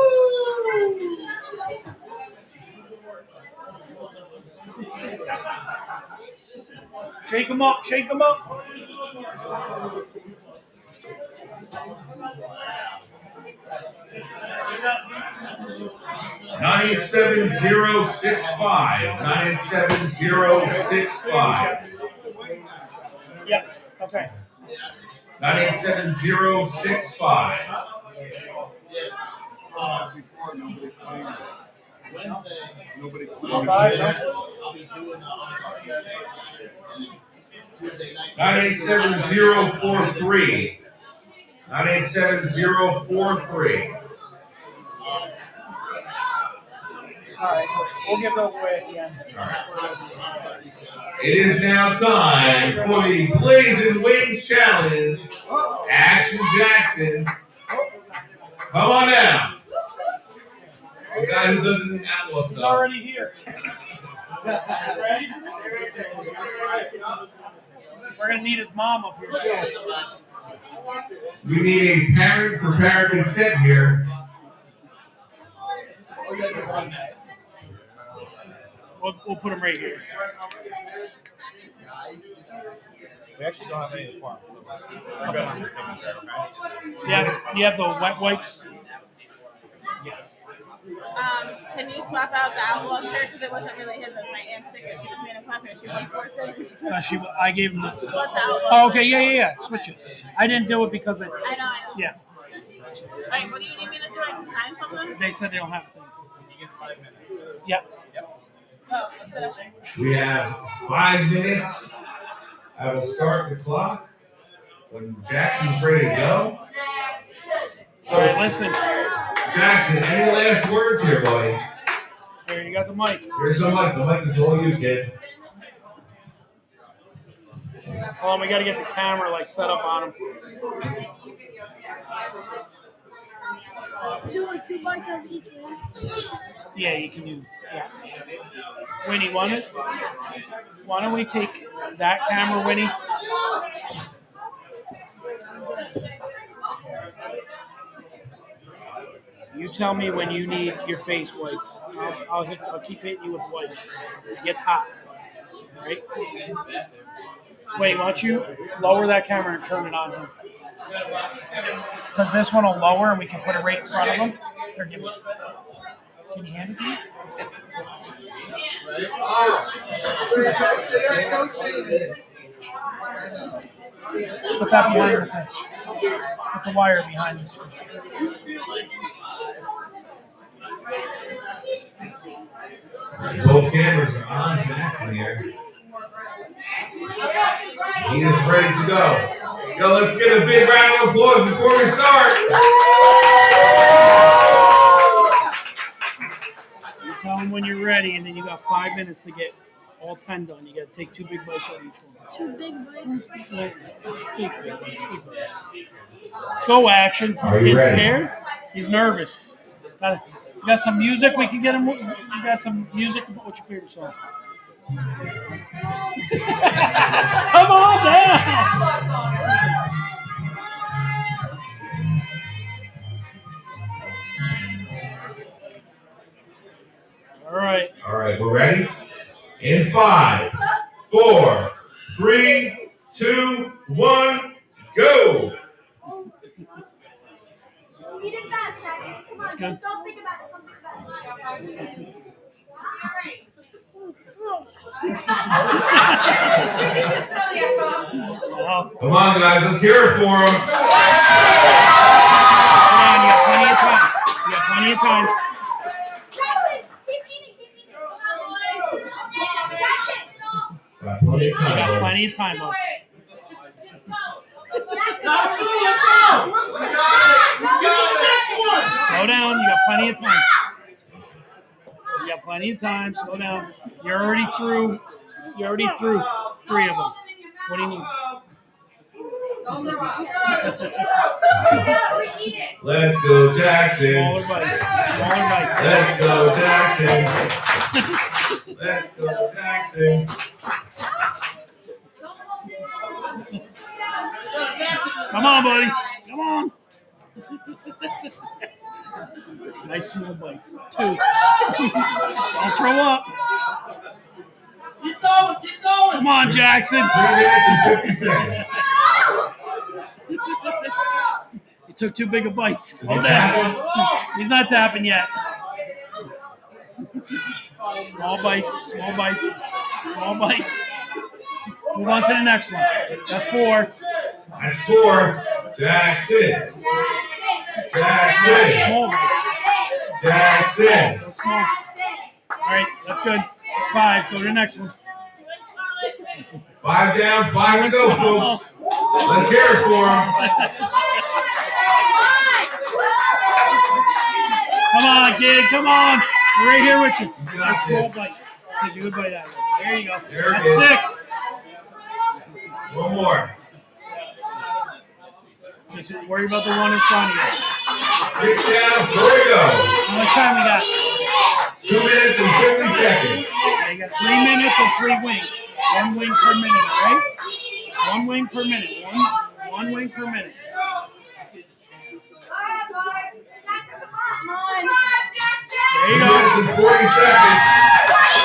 Shake them up, shake them up. 987-065. 987-065. Yeah, okay. 987-065. Before nobody claimed it. Wednesday, Nobody It's claimed fine, it. no? I'll be doing the Tuesday night. 987-043. 987-043. All right, we'll give those away at the end. It is now time for the Blazing Wings Challenge. Action Jackson. Come on down. The guy who doesn't outlaw He's stuff. already here. Ready? We're gonna need his mom up here too. We need a parent for parent consent here. We'll put him right here. We actually don't have any of the forms. So we're good on your signature, okay? You have the wet wipes. Can you swap out the Outlaw shirt because it wasn't really his? It was my aunt's sticker. She just made a copy. She won 4 things. I gave him the. What's Outlaw? Oh, okay, yeah. Switch it. I didn't do it because I know. yeah. All right, what do you need me to do? Like to sign something? They said they don't have a thing. You get 5 minutes. Yeah. Oh, what's that thing? We have 5 minutes. I will start the clock when Jackson's ready to go. All right, listen. Jackson, any last words here, buddy? Here, you got the mic. Here's the mic. The mic is all you, kid. Hold on, we got to get the camera like set up on him. Two bites of each one. Yeah, you can do. Yeah. Winnie, why don't we take that camera, Winnie? You tell me when you need your face wiped. I'll keep hitting you with wipes. It gets hot. Right? Wait, why don't you lower that camera and turn it on him? Because this one will lower and we can put it right in front of him. Here, give me. Can you hand it to me? Put that behind your face. Put the wire behind the screen. Both cameras are on Jackson here. He is ready to go. Yo, let's get a big round of applause before we start. You tell them when you're ready, and then you got 5 minutes to get all 10 done. You got to take 2 big bites out of each one. 2 big bites. Big bites. Let's go, action. Are He's you getting ready? scared. He's nervous. You got some music we can get him? You got some music? What's your favorite song? Come on down. All right. All right, we're ready? In 5, 4, 3, 2, 1, go! Eat it fast, Jackson. Come on, Good. don't think about it. Don't think about it. Well, Come on, guys, let's hear it for him. come on, you got plenty of time. You got plenty of time. Jackson, keep eating. Jackson. Got plenty of You got time. plenty of time, bud. Slow down. You got plenty of time. You got plenty of time. Slow down. You're already through 3 of them. What do you need? Let's go, Jackson. Smaller bites. Smaller bites. Let's go, Jackson. Let's go, Jackson. Come on, buddy. Come on. Nice small bites. 2. Don't throw up. Keep going. Come on, Jackson. 3 minutes and 50 seconds. You took too big a bites. Slow He's down. tapping. He's not tapping yet. Small bites. Small bites. Small bites. Move on to the next one. That's 4. That's 4. Jackson. Jackson. Small bites. Jackson. Go small. All right, that's good. That's 5. Go to the next one. 5 down, 5 to go, folks. Let's hear it for him. Come on, kid. Come on. We're right here with you. Nice small bite. Take a good bite out of it. There you go. There it That's is. 6. One more. Just worry about the one in front of you. 6 down, 4 to go. How much time we got? 2 minutes and 50 seconds. Okay, you got 3 minutes and 3 wings. 1 wing per minute, all right? 1 wing per minute. One wing per minute. There you 2 go. minutes and 40 seconds.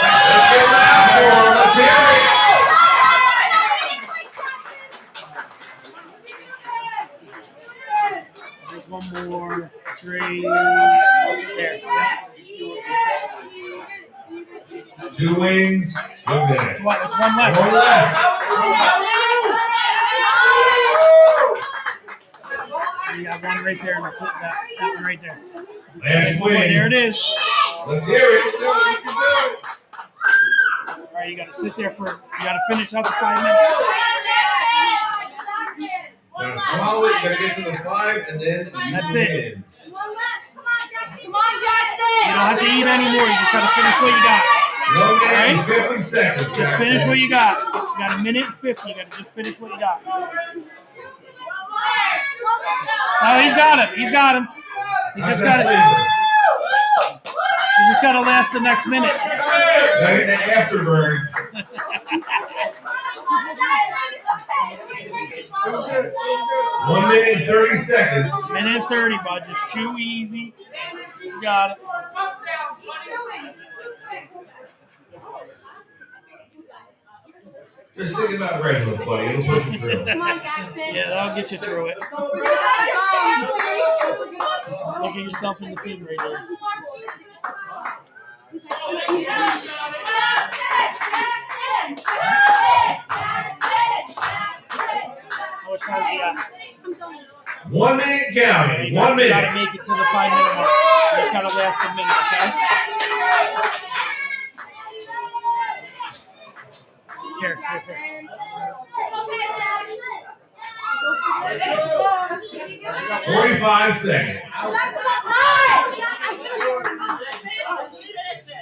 Let's get it out for him. Let's hear it. There's one more. 3. There. 2 wings, 2 minutes. It's one left. One left. You got one right there. And that one right there. Last Oh, there it wing. is. Let's hear it. All right, you got to sit there for. You got to finish out the 5 minutes. Gotta swallow it, gotta get to the 5, and then you That's can it. win. Come on, Jackson. You don't have to eat anymore. You just got to finish what you got. 1 minute and 50 seconds. Just finish what you got. You got a minute and 50. You got to just finish what you got. Oh, he's got it. He's got him. He's just got to. He just got to last the next minute. Right in the afterburn. 1 minute and 30 seconds. Minute and 30, bud. Just chew easy. You got it. Just think about red hook, buddy. It'll push you through. Come on, Jackson. Yeah, that'll get you through it. Go for the ball. Look at yourself in the thing right there. How much time you got? 1 minute counting. 1 You minute. got to make it to the 5 minute mark. You just got to last a minute, okay? Here. 45 seconds.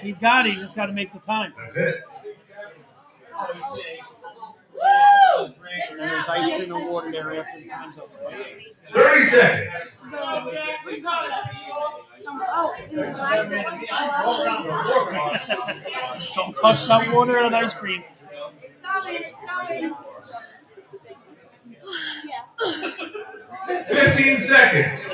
He's got it. He's just got to make the time. That's it. And then there's ice cream and water there after the time's up. 30 seconds. Don't touch that water and ice cream. It's coming. 15 seconds.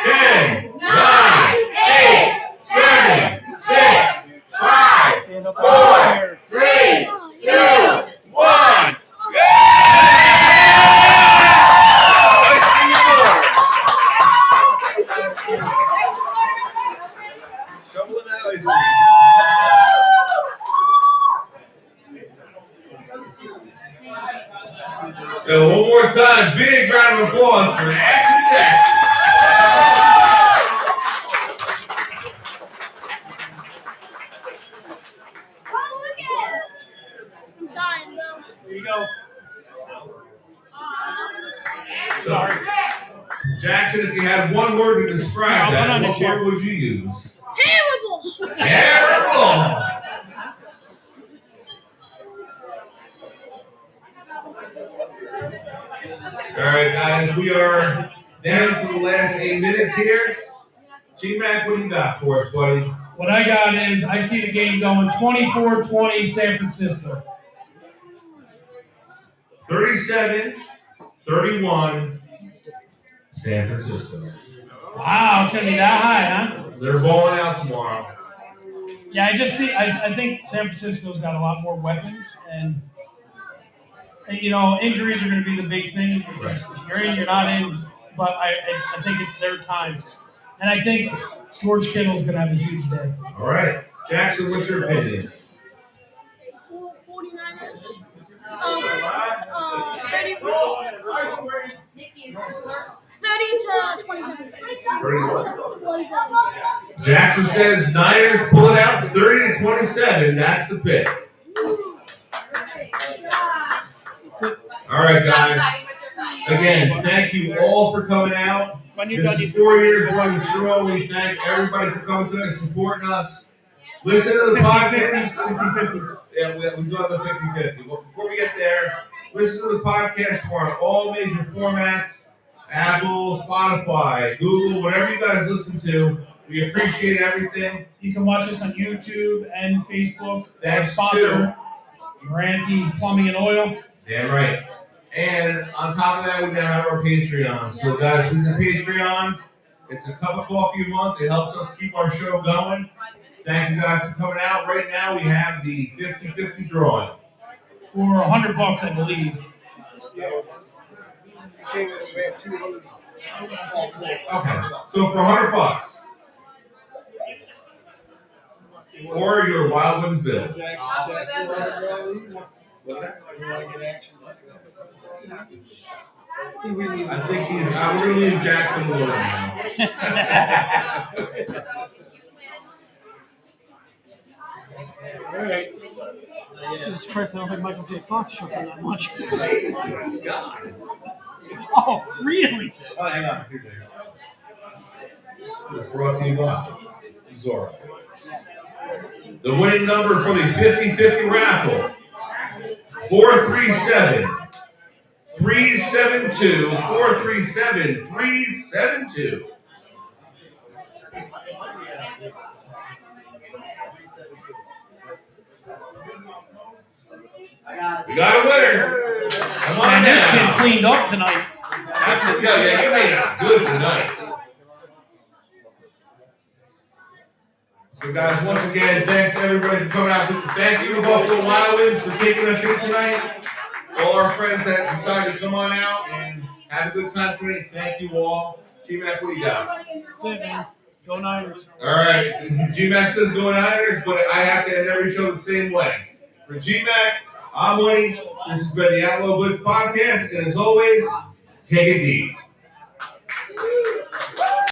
10, 9, 8, 7, 6, 5, Stand up 4, on the chair. 3, 2, 1. Shoveling that ice cream. One more time, big round of applause for Action Jackson. There you go. Sorry. Jackson, if you had one word to describe No, that, no, what chair. word would you use? Terrible. Terrible! All right, guys, we are down to the last 8 minutes here. Gmac, what do you got for us, buddy? What I got is I see the game going 24-20 San Francisco. 37-31 San Francisco. Wow, it's going to be that high, huh? They're balling out tomorrow. Yeah, I think San Francisco's got a lot more weapons, and you know, injuries are going to be the big thing. Right. If you're in, you're not in, but I think it's their time. And I think George Kittle's going to have a huge day. All right. Jackson, what's your opinion? 49ers. 30-27. Jackson says Niners pull it out 30-27. That's the pick. All right, guys. Again, thank you all for coming out. This is 4 years running the show. We thank everybody for coming today and supporting us. Listen to the podcast. 50-50. Yeah, we do have the 50-50. But before we get there, listen to the podcast. We're on all major formats. Apple, Spotify, Google, whatever you guys listen to. We appreciate everything. You can watch us on YouTube and Facebook. Thanks, Our sponsor, Moranti Plumbing and Oil. Damn right. And on top of that, we now have our Patreon. So guys, visit Patreon. It's a cup of coffee a month. It helps us keep our show going. Thank you guys for coming out. Right now, we have the 50-50 drawing. For $100, I believe. Okay. So for $100. Or your Wild Wings bill. What's that? I think he's. I'm going to leave Jackson alone now. All right. This person, I don't think Michael J. Fox shook him that much. Oh, really? Oh, hang on. It's brought to you by Zorro. The winning number for the 50-50 raffle, 437-372, 437-372. We got a winner. Come on And this now. kid cleaned up tonight. Absolutely. Yeah, you made it good tonight. So, guys, once again, thanks to everybody for coming out. Thank you, Buffalo Wild Wings, for taking us here tonight. All our friends that decided to come on out and have a good time tonight, thank you all. Gmac, what do you got? That's it, man. Go Niners. All right. Gmac says go Niners, but I have to end every show the same way. For Gmac, I'm Winnie. This has been the Outlaw Blitz podcast, and as always, take it deep.